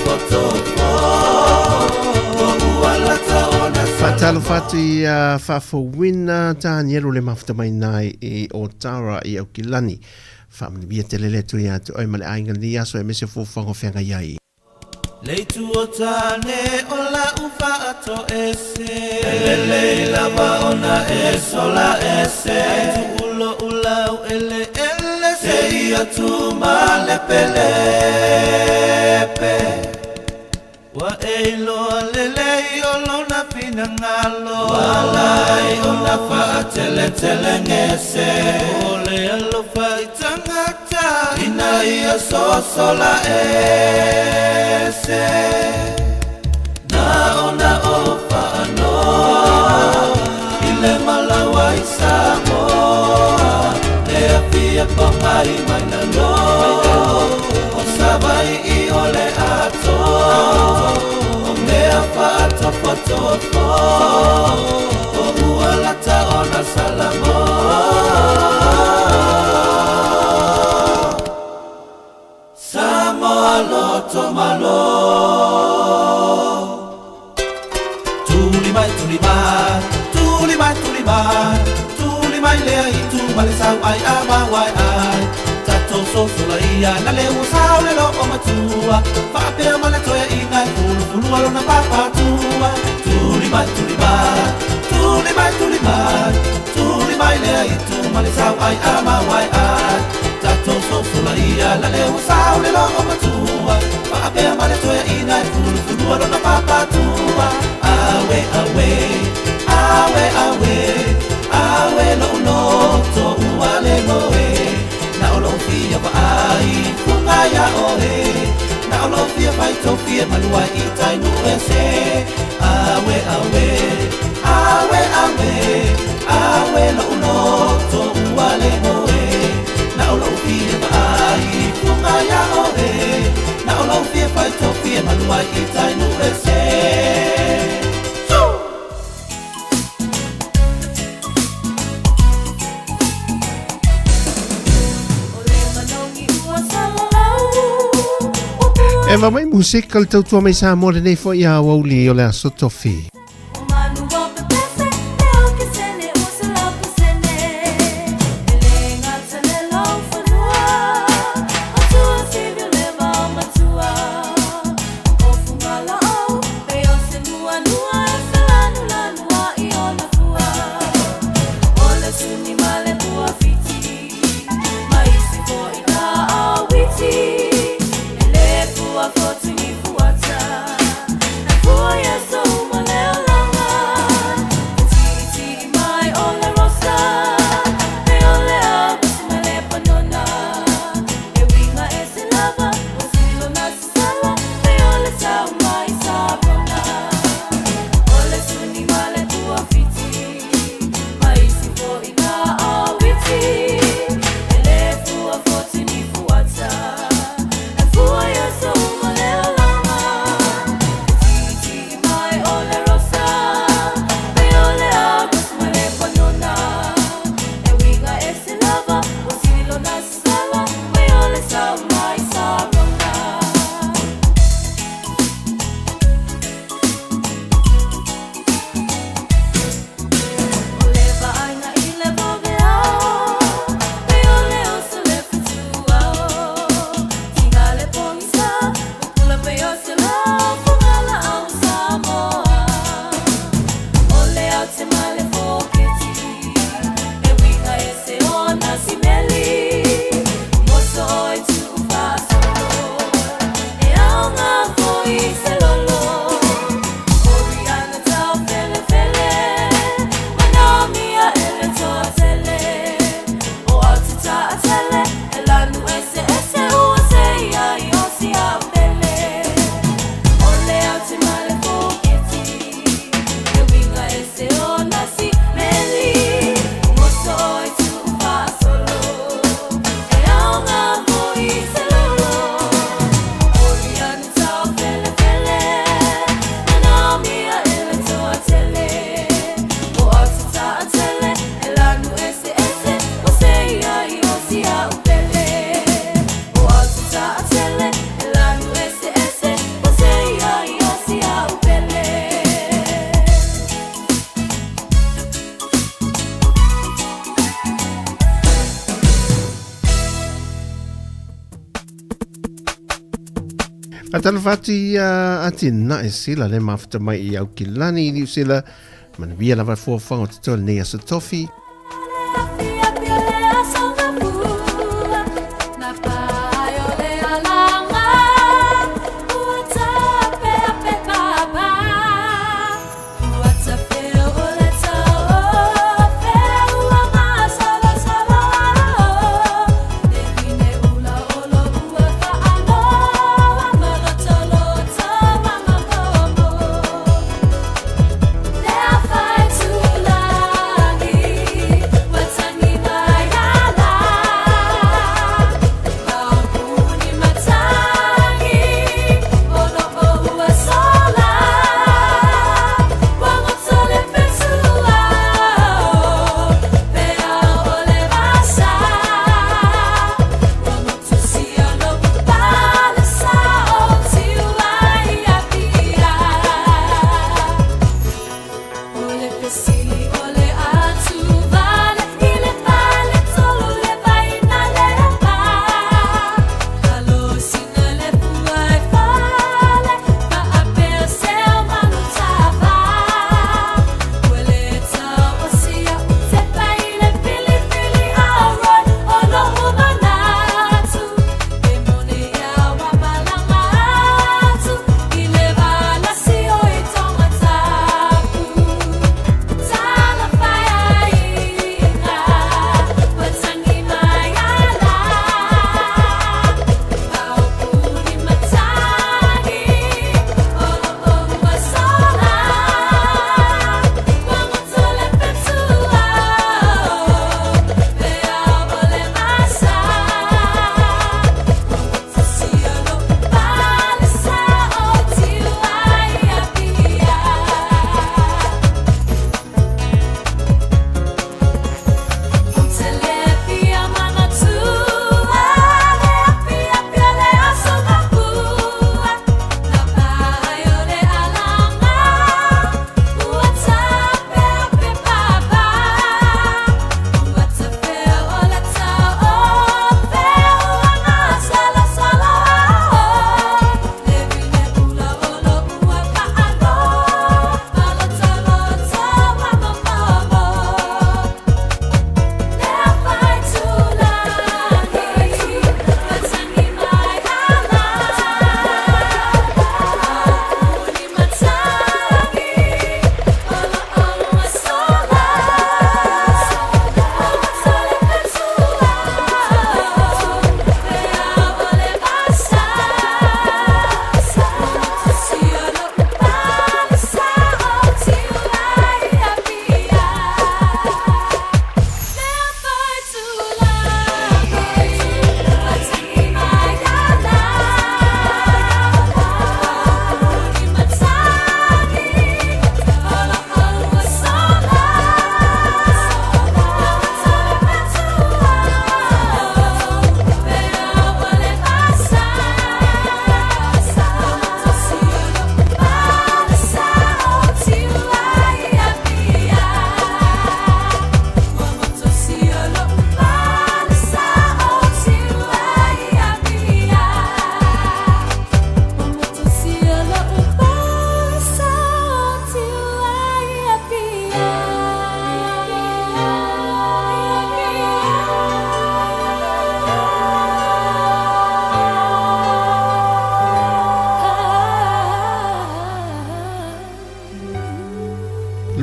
Fatalo fatu i whafawina Danielo le mafuta mai nai i o Tara i au Kilani. Whamini bia te lele tu i atu oi male ainga ni aso e mese fōwhango whenga iai. Leitu o tane o la ufa ato ese Ele lava ona eso la ese Leitu ulo ulau ele se ia tu male pelepe Wa eilo lele yolo na pinangalo Walai ona fa tele ngese Ole alo fa itangata Ina ia sosola ese Na ona ofa ano Ile malawa Sāmoa Le afia pomai mainano O sabai i ole ato O mea whaato whatofo O ualata ona salamo Sāmoa loto malo Tuli mai lea i tu male sau ai ama wai ai Tato so solai ia na le usau le lo o matua Whapea mana toia i ngai fulu alo na papatua Tuli mai, tuli mai, tuli mai, tuli mai Tuli mai lea i tu mali sau ai ama wai ai Tato sosola ia na le usau le lo o matua Whapea mana toia i ngai fulu alo na papatua Awe, awe, awe, awe Awe lo no to uale ngoe Na olo fia wa ai funga ya oe Na olo fia vai to fia manua i tai nu ese Awe awe awe awe Awe lo no to uale ngoe Na olo fia wa ai funga ya oe Na olo fia vai to fia manua i tai nu ese E va mai musica il tautua mai Sāmoa le nei fo ia wauli o le aso tofi. Atalafati atina e sila le mafta mai I au kilani ni sila man via lava fo fango tol nei as tofi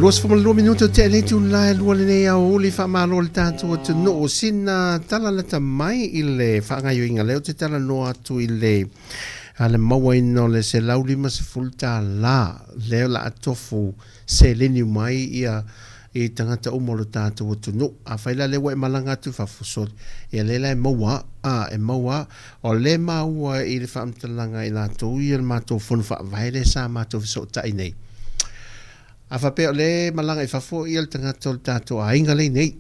2 minuto te le tu la lua le a o le fa malo le tanto te no sina tala la tamai ile fa nga yo inga leo te tala no atu ile ale maua ino le se lauri ma se fulta la leo la atofu se leni mai ia e tangata umolo tātou o tunu. A whaila lewa e malanga tu whafusori. E lela e maua, o le maua i le whaamtalanga i la tau i le mātou whunu whaavaire sa mātou viso tai nei. A whape o le malanga i whafo i le tangata o tātou a inga lei nei,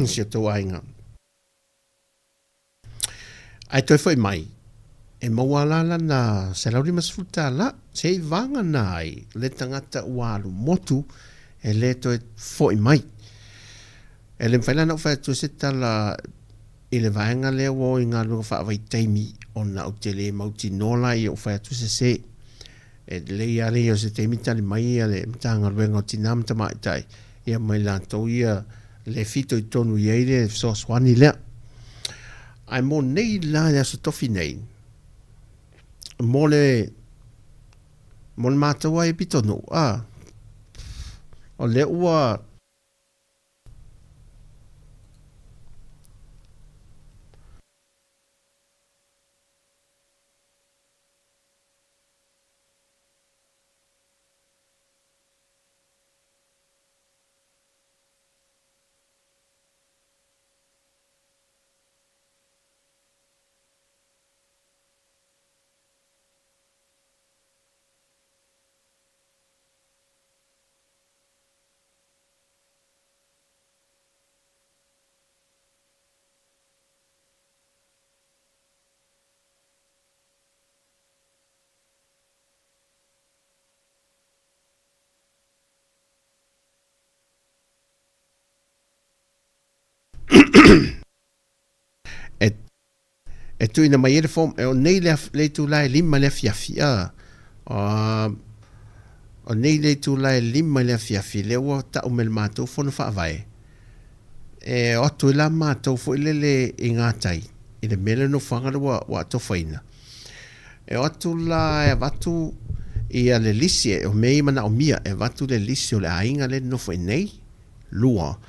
si o tau a inga. Ai toi whai mai, e maua lala na se lauri masfuta la, se i vanga nai le tangata uaru motu, e le to foi mai e le faila no fa tu se tala i le vaenga le wo inga lu fa vai taimi ona o tele mauti nola i o fa tu se e le ia le o se taimi tali mai le tanga venga tinam tama tai ia mai la to ia le fito i tonu ia le so swani le ai mo nei la ya so tofi nei mo le matawa e pitono o le ua e tu ina mai form e o nei le tu lai lima le fiafia o nei le tu lai lima le fiafi le o ta o mel matou fonu fa vai e o tu la matou fo le ingatai i le mele no fanga wa to faina e o tu la e vatu i ale lisi o mei mana o mia e vatu le lisi o le ainga le no fo nei lua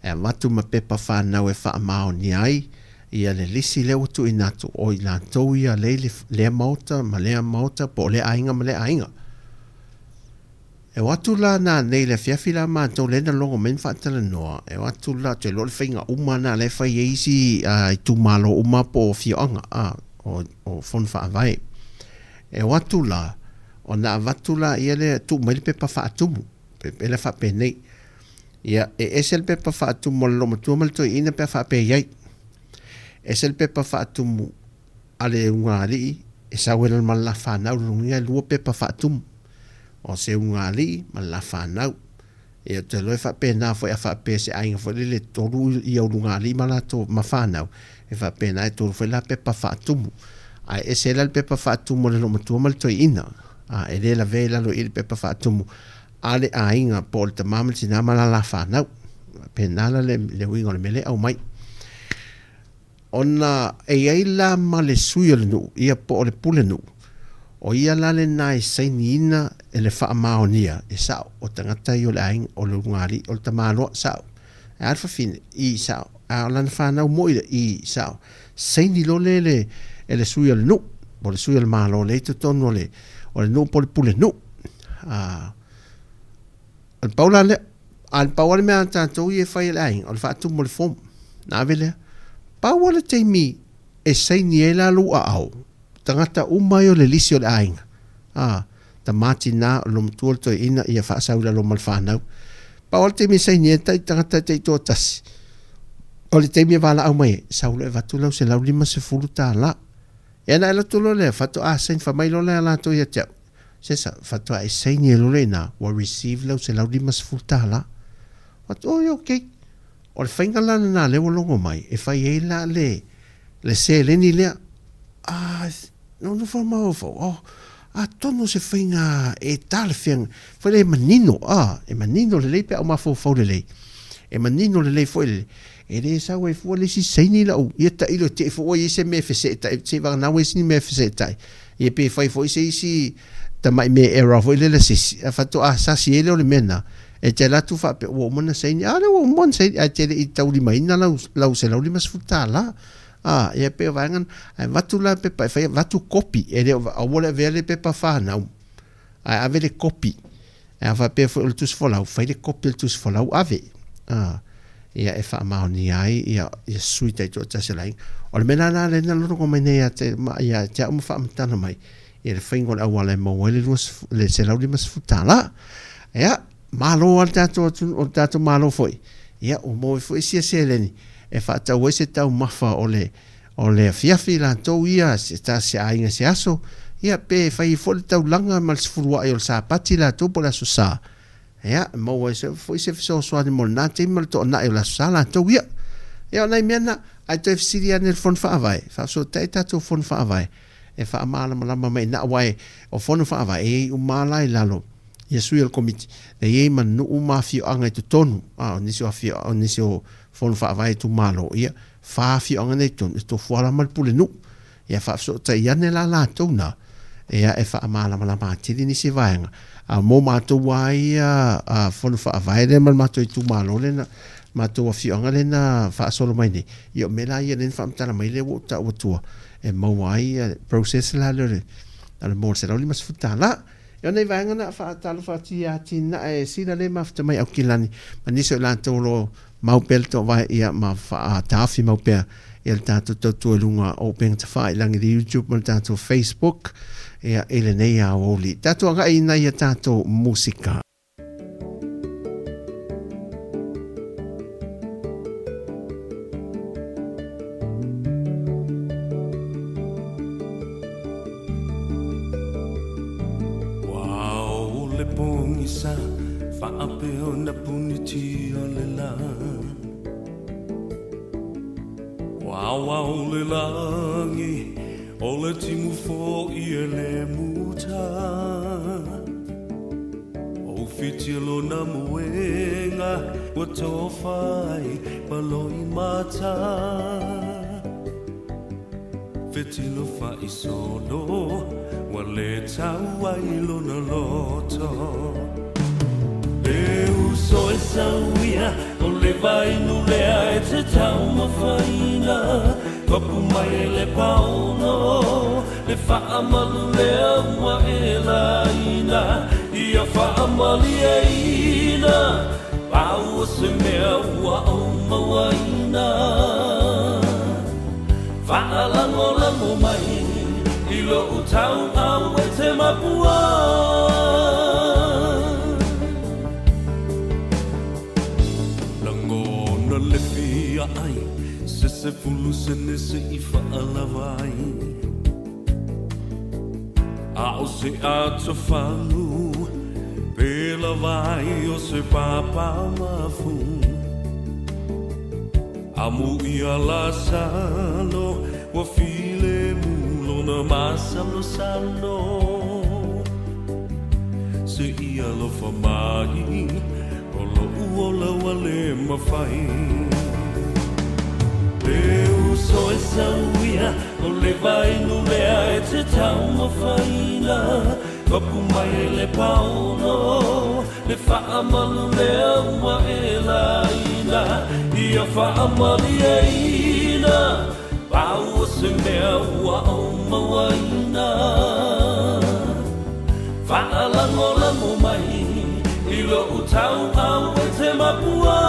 e vatu ma pepa fa na e fa mao ni ai ia le lisi le utu inatu o i la tau ia le mauta ma le mauta po le ainga ma le ainga e watu la na nei le fiafi la ma tau le na longo men fatala noa e watu la te lo le whainga uma na le whai eisi i tu malo uma po fioanga o fon wha avai e watu la o na watu la ia le tu mai le pepa wha atumu pepe le wha pe nei ia e ese le pepa wha atumu lo matua malto ina pe wha pe iai e sel pepa faatumu ale ungali e sawel mala fanau lungia lua pepa faatumu o se ungali mala fanau e te loe fa pena fo e fa pe se ainga fo le toru i o lungali mala to ma fanau e fa pena e toru fo la pepa faatumu a e sel al pepa faatumu le lo matua mal to ina a e le la vela lo il pepa faatumu ale ainga por te mamal sina mala la fanau pena le wingo le mele au mai ona e ai la male suia nu ia po le pule nu o ia la le nai sainina e le fa maonia e sa o tangata yo le aing o le ngari o tamalo sa e alfa fin i sa a la fa na mo i sa saini lo le e le suia nu po le suia malo le to tono le o le nu po le pule nu al paula le al paula me anta to ie fa le aing o fa tu mo le fom na vele Paua le teimi e saini e la lua au. Tangata umai o le lisi o le ainga. Ta mati na o lomtuol to ina ia whaasau la lomal whanau. Paua le teimi saini e tai tangata te to tasi. O le teimi e wala au mai. Saulo e watulau se lau lima se fulu tā la. E na e la tulo le whatu a sain whamai lo le ala to ia tau. Sesa whatu a e saini e lo le na wa receive lau se lau lima se fulu tā la. Watu oi okay. O le whainga lana nā lewa longo mai, e whai e la le se leni lea, no wha mau whau, tono se whainga e tāle whiang, whai le manino, e manino le lei pe au mawhau whau le lei, e manino le lei whai le, e le sau e fua le si saini la u, ia ta ilo te fua i se me whese tai, te wanga nau e sini me whese tai, ia pe whai fwai se isi, ta mai me e rafo i le sisi, a whatu sasi e leo le mena, e te latu fa pe o mona sei ni ale o mon sei a te I tau lima ina lau se lau lima sfuta la ia pe vangan ai watu la pe pa fai watu kopi e le o wole vele pe pa fa na ai ave le kopi e fa pe fo le tus folau fai le kopi le tus folau ave ia e fa ma ni ai ia sui te to ta se lai o le mena na le na lo ko mene ia te ia te o fa mtana mai ia le faingo au ale mo le se lau lima sfuta la ia malo al tato malo foi ia o mo foi sia se leni e fa ta o se tau mafa o le fiafi la to ia se ta se ainga se aso ia pe fai fo tau langa mal sfurua o sa pati la to pola so sa ia mo se foi se so ni mo na te mal to na e la sala to ia na mena ai te fsiria nel fon fa vai fa so te tato fon fa vai e fa mala mala mai na wai o fon fa vai e o mala I lalo ia sui al komiti e ye man no mafio anga tu tonu nisio afio nisio fon fa vai tu malo ia fa fio anga nei ton to fora mal pule nu ia fa so ta ia ne la tona ia e fa mala mala ma tili ni se vaenga a mo ma to wai a fon fa vai le mal ma to tu malo le na ma to afio anga le na fa solo mai ni io me la ia nen fa mtana mai le wo ta wo tu e mo wai process la le al mo se la li mas futala Ia nei vaenga na talo whatia tina e sina le mafta mai au kilani. Ma niso la tolo maupel to vai ia ma tafi maupea ia tato tautua lunga o peng ta whai langi di YouTube ma tato Facebook ia ele nei a oli. Tato anga ina ia tato musika. Fetilo fa solo wale tawailo na loto Eu so sauia o le vai no le ai te tau mafaina Papu mai le pauno le fa amalu le wa elaina ia fa amali eina Pau se mea wa o mawaina Fa'alango mai ilo utau au e te mapua Lango na le fia ai se fulu se nese I fa'alawai Au se ato falu Pela vai o se papa mafu Amu ia la salo wa file mulo na masalo salo Se ia lo famai o lo uola wale mafai Eu so sauia o le vai no lea e te tau mafaina Papu mai le pauno le fa'amalu lea wa elaina Ia fa'amali eina Pau se mea wa o mawaina Fa'alango mai Ilo utau au e te mapua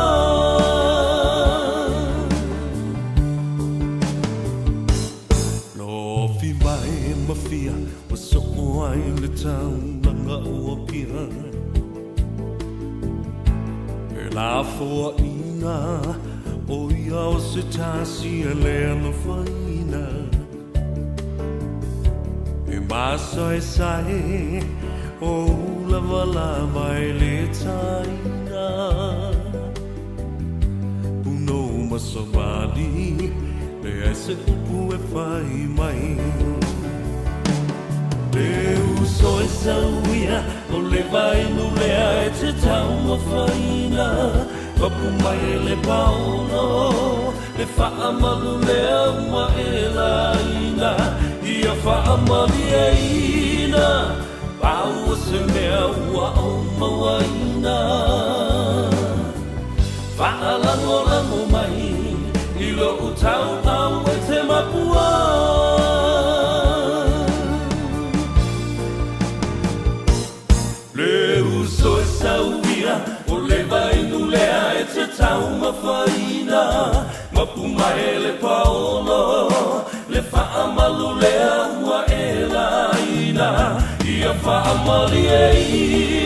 No fi mai mafia Wa so ai le tau Langa ua pia E la fua ina O ia o se tasi e lea no faina E masa e sae O lava e le taina Puno masamali Le ese upu e fai mai Leu so e sauia O le vai no lea e te tau mafaina Papu mai le pauno Le fa'amalu lea wa elaina Ia fa'amali eina Pau se mea ua o mawaina Whaalango lango mai I lo utau au e te mapua Le uso e sauia O le vainu lea e te tau mawhaina Mapuma e le paolo Le whaamalu lea ua e laina Ia whaamali e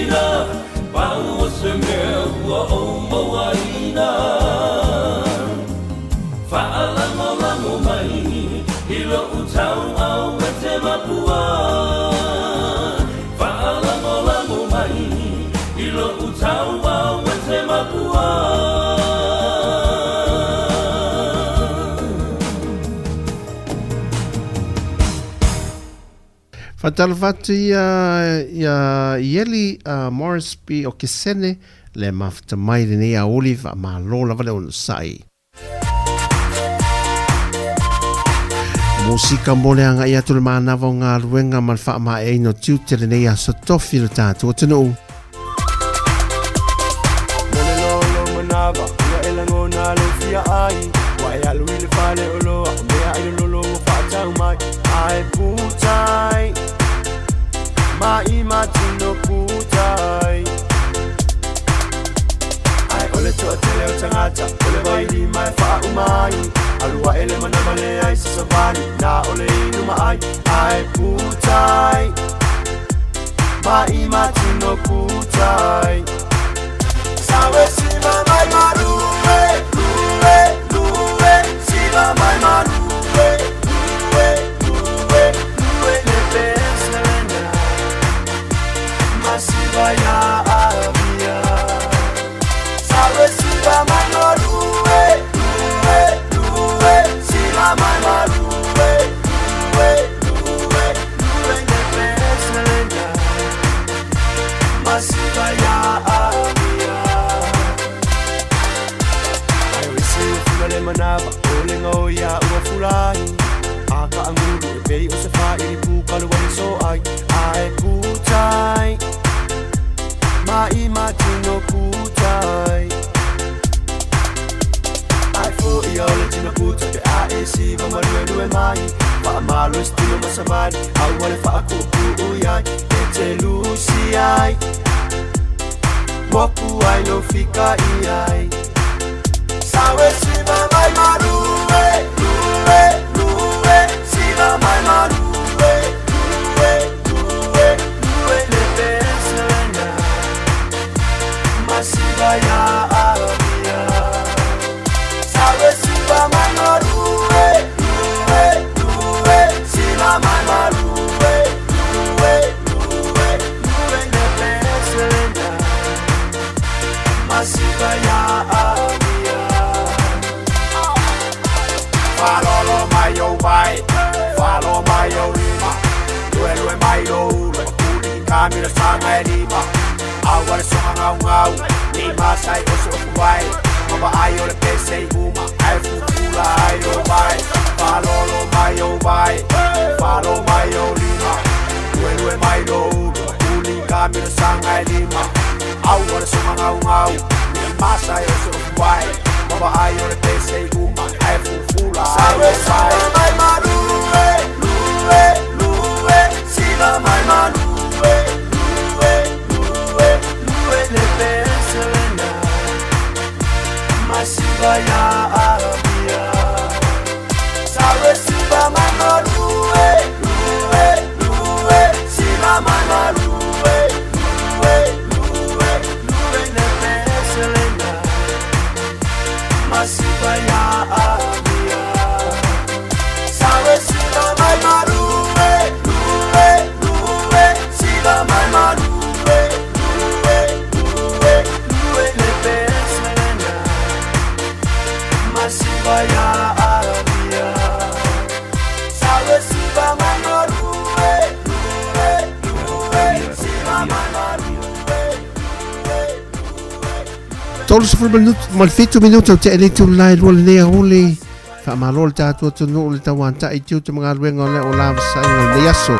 ina Pau se mea ua o mawaina Whaalango lango mai I lo utau au e te mapua Whaalango lango mai I lo utau au e te mapua Fatalvatu ia Yeli Morrisby o Kisene le mafta mai ni a Olive ma lola vale on sai. Musika mole anga ia tu mana vonga ruenga man fa ma e no tutere nei a so tofi ta to tenu. Mole lo manava ia elango na lo fia ai wa ia lu le fale olo me ai lo fa tau mai ai putai mai matino putai ai ole to tele o tangata ole vai di mai fa umai alua ele manamale ai sabani na ole inu mai ai putai mai matino putai sabe si mai maruwe luwe luwe si mai maruwe luwe luwe luwe le pensena masiva ya avia sabe si mai maruwe luwe luwe si mai maruwe luwe luwe luwe le pensena masiva ya avia le manava ole ngoia ua fulai aka angulu e pei o se fai i pukalu wani so ai ae putai mai matino putai ai fo i ole tino puta pe ae si va marue lue mai va malo estilo masamari au wale fa aku uiai e te lusi ai moku ai lo fika iai sawe siva mai maruwe luwe luwe siva mai maruwe luwe luwe luwe le pensena masiva ya avia sawe siva mai maruwe luwe luwe siva mai maruwe luwe luwe luwe le pensena masiva ya avia Follow my yo vai, follow my yo lima. Duelo mai lo, kuli kami na sanga lima. Awal sanga ngau, lima sai oso vai. Mama ayo le pese uma, ai fukula ayo vai. Follow my yo vai, follow my yo lima. Duelo mai lo, kuli kami na sanga lima. Awal sanga ngau, lima sai oso vai. Mama ayo le pese uma, ai fukula. Sabe mai maruwe, luwe, luwe, siva mai maruwe, luwe, luwe, luwe le pensena, masiva ya avia. Sabe siva mai maruwe, luwe, luwe, siva mai maruwe, luwe, luwe, luwe le pensena, masiva ya avia. Mai maruwe, luwe, luwe, siva mai maruwe, luwe, luwe, luwe le pensena, masiva ya avia. Sabe siva mai maruwe, luwe, luwe, siva mai maruwe, luwe, luwe. Todos malfeito minuto te eleito lai role nei hole. Fa malol ta tu no le tawanta I tu te mga ruenga le o lava sa le yaso.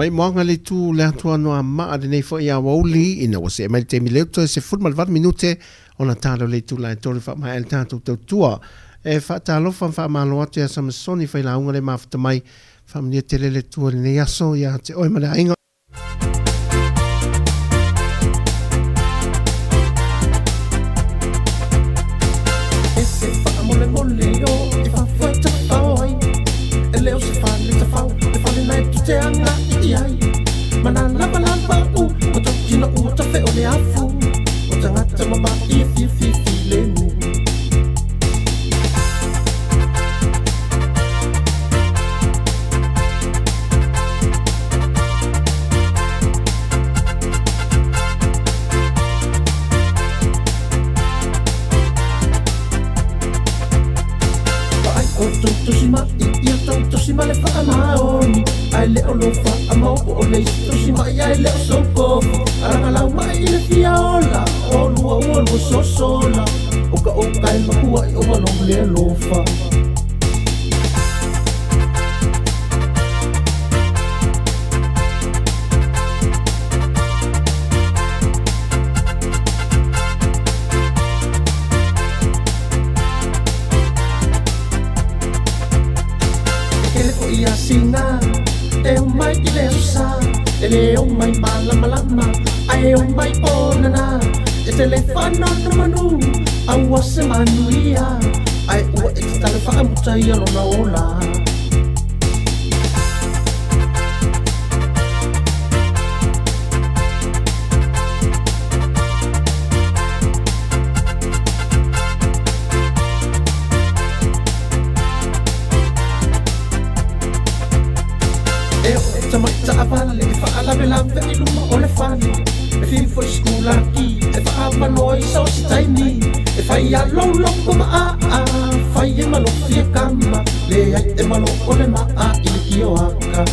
mai moanga le tu le atua noa maa de nei fo ia wauli ina wase mai te mileuto se fulma 20 minute ona talo le tu la tori fa mai el tato tua e fa talo fa malo ate sa soni fa la unga le mafta mai fa mni te le tu le yaso ya te oi mala inga esse fa mole mole yo e fa fuerte oi e leo se fa le mai tu te anga ai manana manamba o to kino o to fe o le afu o tanga te mama i le mu o tosi ma ia tosi ma le fa maoni ai le o lo fa ma o le tosi ma ia le so ko ara la ma ile fiola o lu so sola o ka ma kua o ma no le lo fa Singa, mai ile usa, ele mai malama, ai mai onana, telefono no manu, awa se manuia, ai o telefono mutai no na ola. Vale, fa la bella luma o le fani e fin for school aquí e fa ma noi so staini e fa ya lo come fa ye ma lo fia kama le ai e ma lo o le ma il kio aka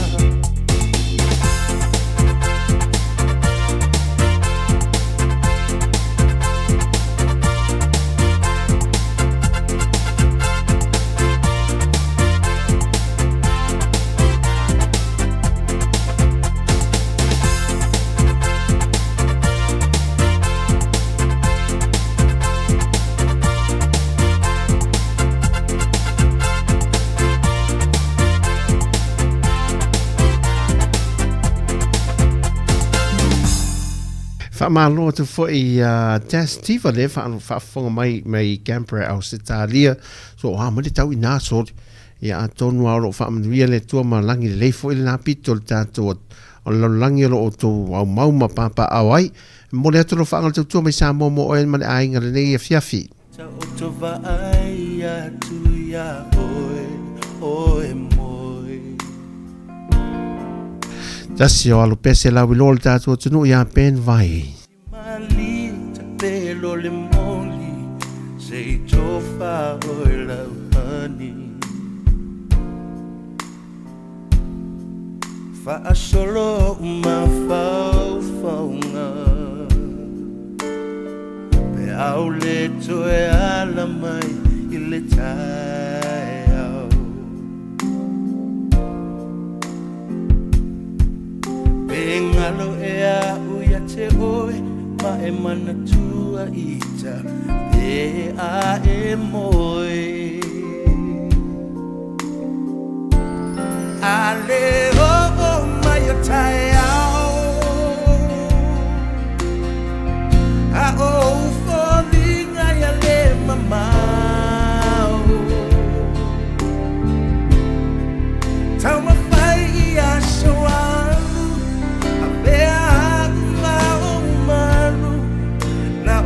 Malo to for a test tiva le fa fonga mai camper aus Italia so mo le tau ina so ya tonu aro fa mria le tua malangi le fo ile na pitol tato o lo langi lo to au mau ma papa awai mo le to fa ngal tu mai Sāmoa mo el man ai ngal le fiafi to va ai ya tu ya oi moi Tasi o alu pese la wilol tato tunu ya pen vai pelo le moli sei tofa oi la hani fa solo uma faunga pe au le to e ala mai ile tai Bengalo ea uia te oi ma e mana tua ita e a e moi Ale o mai o tai au A o folinga ya le mamau Tau ma fai i a soalu A bea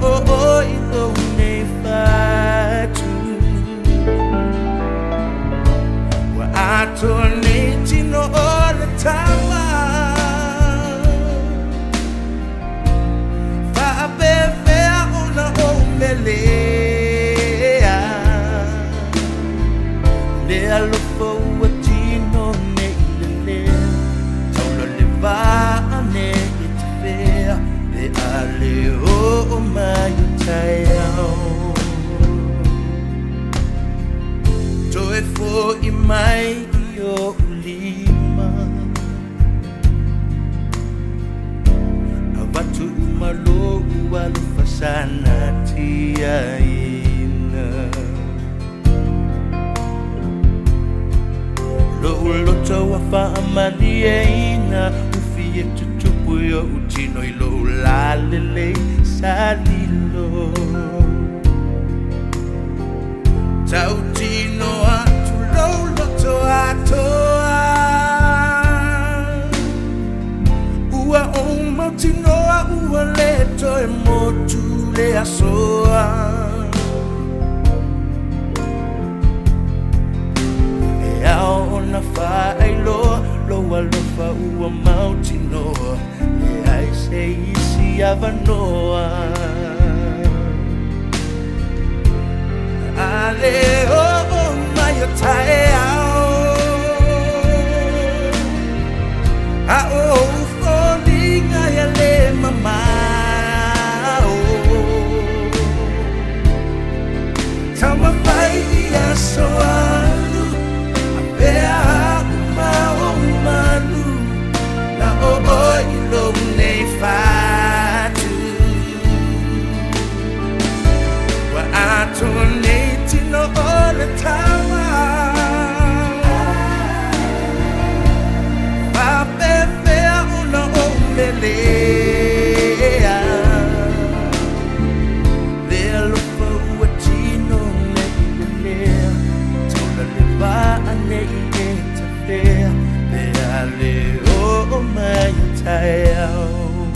oh no ne fatu wa atone tino all the time fa be fe una omelea le allo fo tino ne le solo le va ne te fe le ale o mai taiao to e fo I mai o lima avatu malo wal fasana tia ina lo to wa fa amaliena ufie tutupu yo utino ilo la lele salilo tautino atu lo to atoa ua o mautino ua leto e motu le asoa e ao na failo lo alofa ua mautino e ai se isi avanoa Ale oh my time nei e ta fea pe ale o mai tai au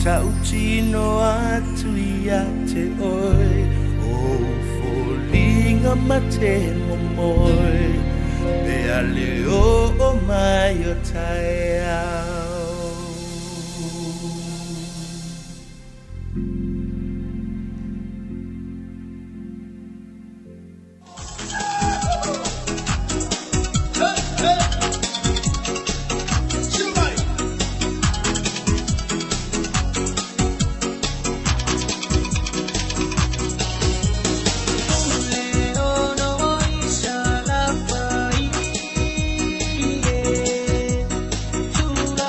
tau tino atu ia te oi o folinga mate momoi pe ale o mai o tai au Tula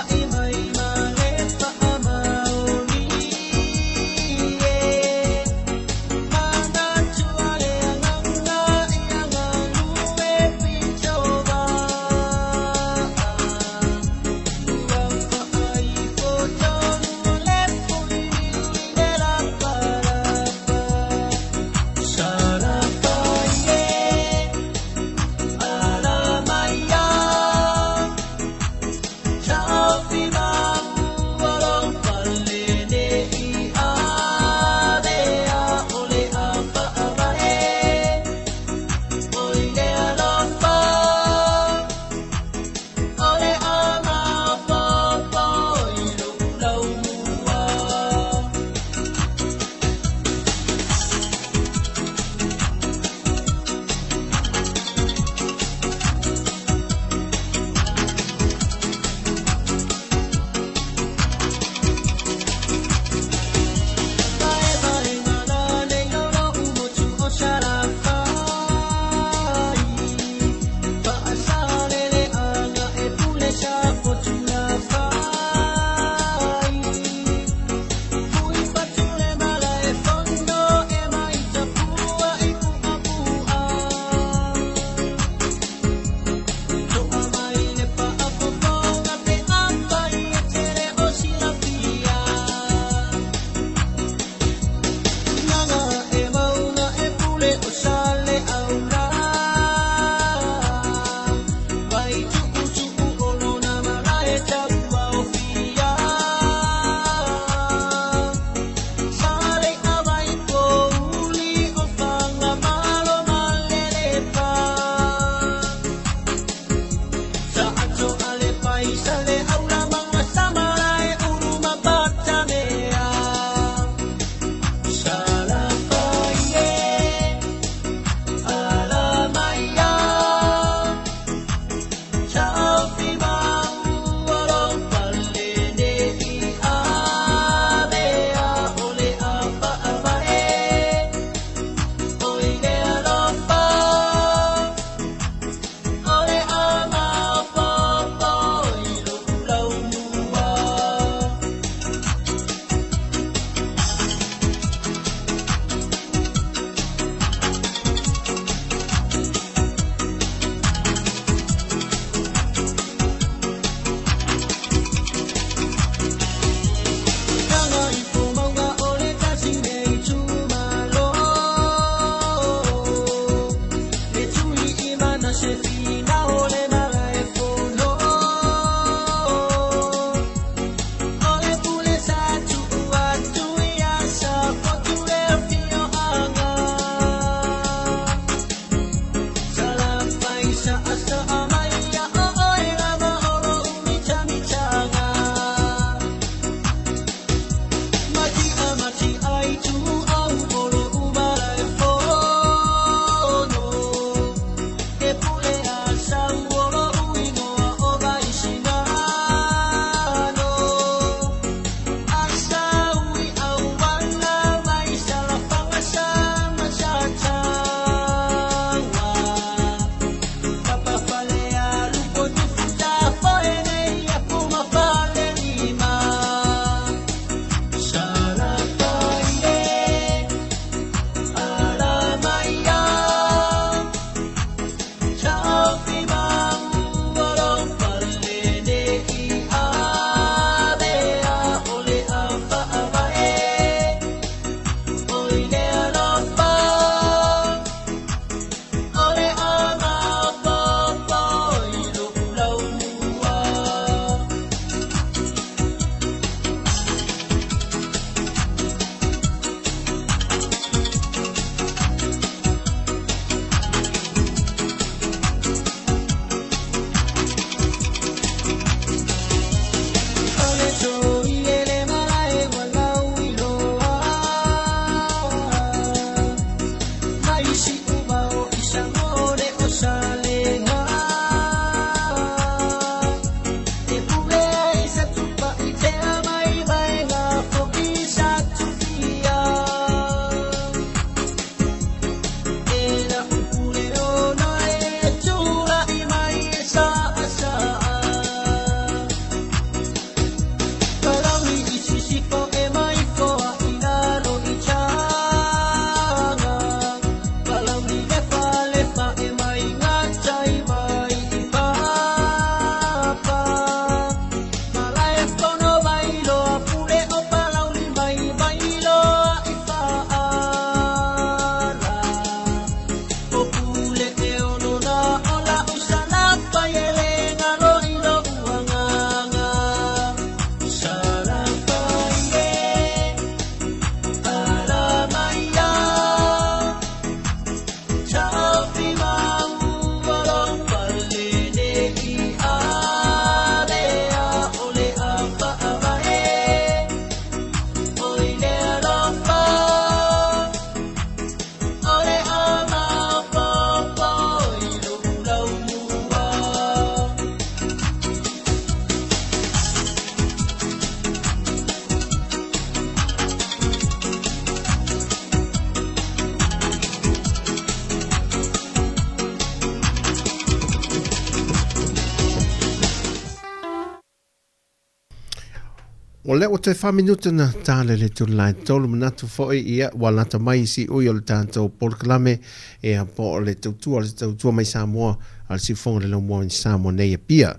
le o te whaminuta na tāle le tulai tolu manatu foi ia walata mai si ui o le tātou polkalame e a po o le tautua mai Sāmoa al si fonga le lomoa in Sāmoa nei e pia.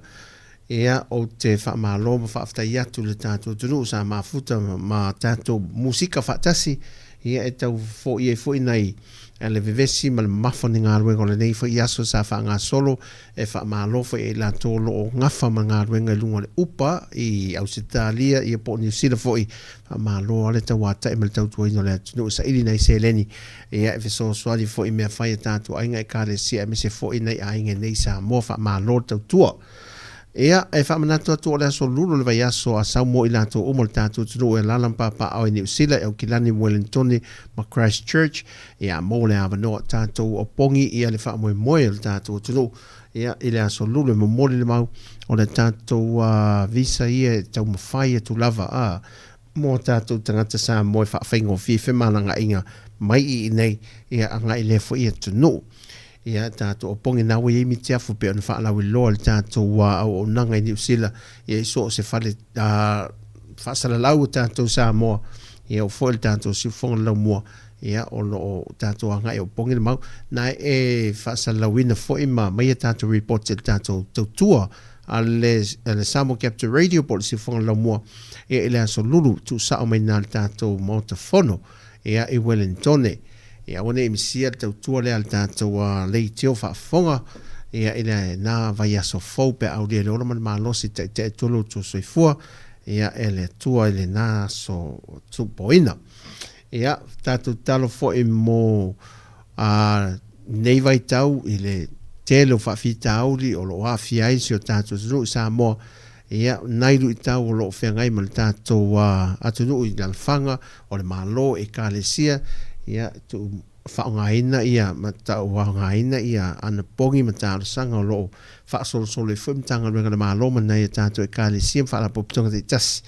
Ea o te whaamalo ma whaaftai atu le tātou tunu sa mafuta ma tātou musika whaatasi ia e tau foi e foi nei e le vevesi ma le mafani ngā ruenga o le nei foi aso sa wha ngā solo e whaamalo foi e la tolo o ngafa ma ngā ruenga i lunga le upa i Ausitalia i a po New Zealand foi whaamalo ale tau wata e ma le tau tuaino le tunu sa ili nei se leni ea e fiso swadi foi mea whai e tātou ainga e kāre sia e me se foi nei ainga nei sa mo whaamalo tau tua. Ea e whamanatu atu o le aso lulu le vai aso a Sāmoa i lato o mo le tātou tunu e lalampa pa au i New Zealand e o kilani Wellington ma Christchurch ea mo le awanoa tātou o pongi ia le whaamoe moe le tātou tunu ea i le aso lulu e momoli le mau o le tātou visa ia e tau mawhai e tu lava a mo tātou tangata Sāmoa e whaafengo whiwhi malanga inga mai i nei ea anga i le fo ia tunu. Ia tātou o pongi nawe i mi te afu pe anu whaalau i loa le tātou au nanga i New Zealand ia i so se whale whaasala lau tātou Sāmoa ia o fo le tātou si whonga lau mua ia o lo tātou anga i o pongi le mau na e whaasala lau ina fo ima mai tātou report le tātou tautua a le Samoa Capital Radio po le si whonga lau mua ia i le aso lulu tu sao mai nā le tātou mauta whono ia i Wellington ia wane i misia tau tua lea le tātou lei teo whaafonga ia i le nā vai aso fau pe au lia le ora man malosi te tulu tu soifua ia e le tua i le nā so tupoina ia tātou talo fo i mo nei vai tau i le telo whaafita auri o lo awhiai si o tātou tunu i Sāmoa ia nairu i tau o lo whengai ma le tātou atunu i lalwhanga o le malo e kālesia ia tu whaongaina ia mata whaongaina ia ana pongi mata sanga lo whaasolo fwim tanga renga na maloma nei tātou e kāle siam whaala popitonga te tas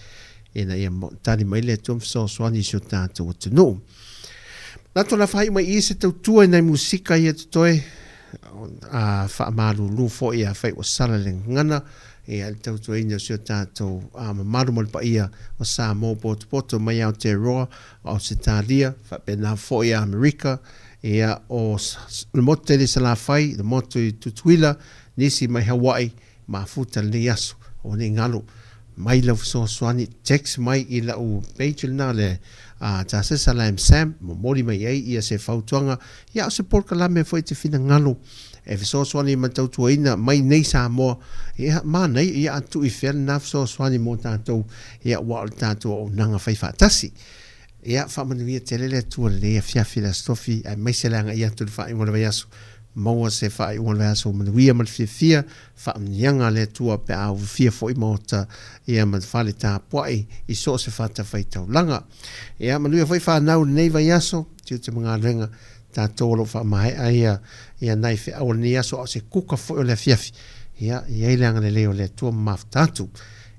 ina ia tani mai le tuam so swani sio tātou tunu nato la whai mai i se tau tua nei musika ia tutoe whaamaru lu fo ia whai o sala le ngana e al tau tu ina sio tātou mamaru mo le pa ia o Sāmoa poto mai au te roa o Ausitalia whapena fo ia Amerika ia o le mote le salawhai le mote i tutuila nisi mai Hawaii ma futa le aso o ne ngalo mai lau so swani text mai i lau page na le ta se salam sam mo mori mai ai ia se fautuanga ia o se polkalame foi te fina ngalo e so swani ma tau tuaina mai nei Sāmoa ia ma nei ia atu i fel na so swani mo tātou ia wa tātou o nanga whai whaatasi ia whamanuia te lele tua le ia fiafi la stofi ai mai se langa ia tu whai ngona vai aso maua se whai ngona vai aso manuia ma fia whamnianga le tua pe au fia fo i mota ia ma whale tā puai i so se whata whai tau langa ia manuia whai whanau nei vai aso tiu te mga renga tātou lo whamai aia ia nai fe au ni aso se kuka fo o le fiafi ia ia ilanga le leo le tua maf tatu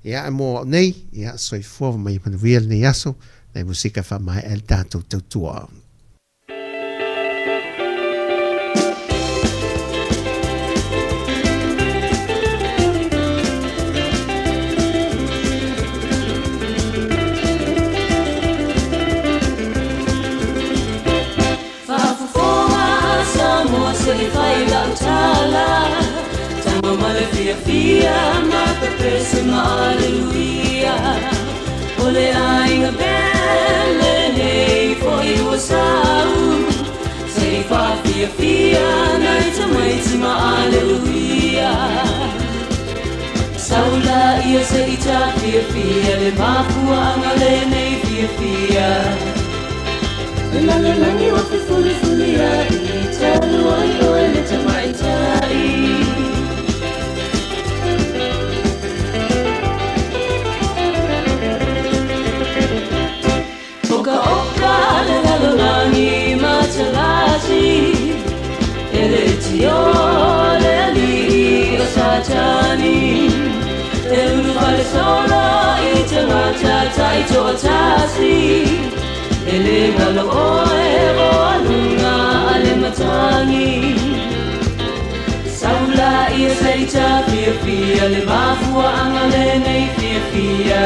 ia mo nei ia soi fo mai manuia ni aso nei musika whamai el tātou tautua Fia mata pesa ma aleluia ole ainga belle nei foi o sau sei fa fia nai tamaiti ma aleluia saula ia sei ta fia le mafua ngale nei fia la ni wa fuli ya telu ai le tamaitai Oka le lalolani matalati ele tio le ali o satani e unu vale solo i te mata tai to tasi ele ngalo oe o alunga ale matangi saula i seita fia le mafua angale nei fia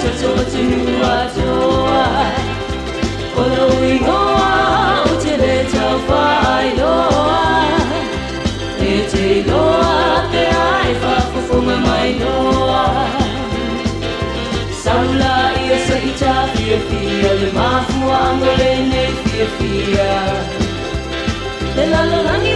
chocho tinua toa Olo ingoa o te le tau whai loa E te loa te ai whafofonga mai loa Saula ia sa i ta fia fia Le mafuanga le ne fia fia Le lalolangi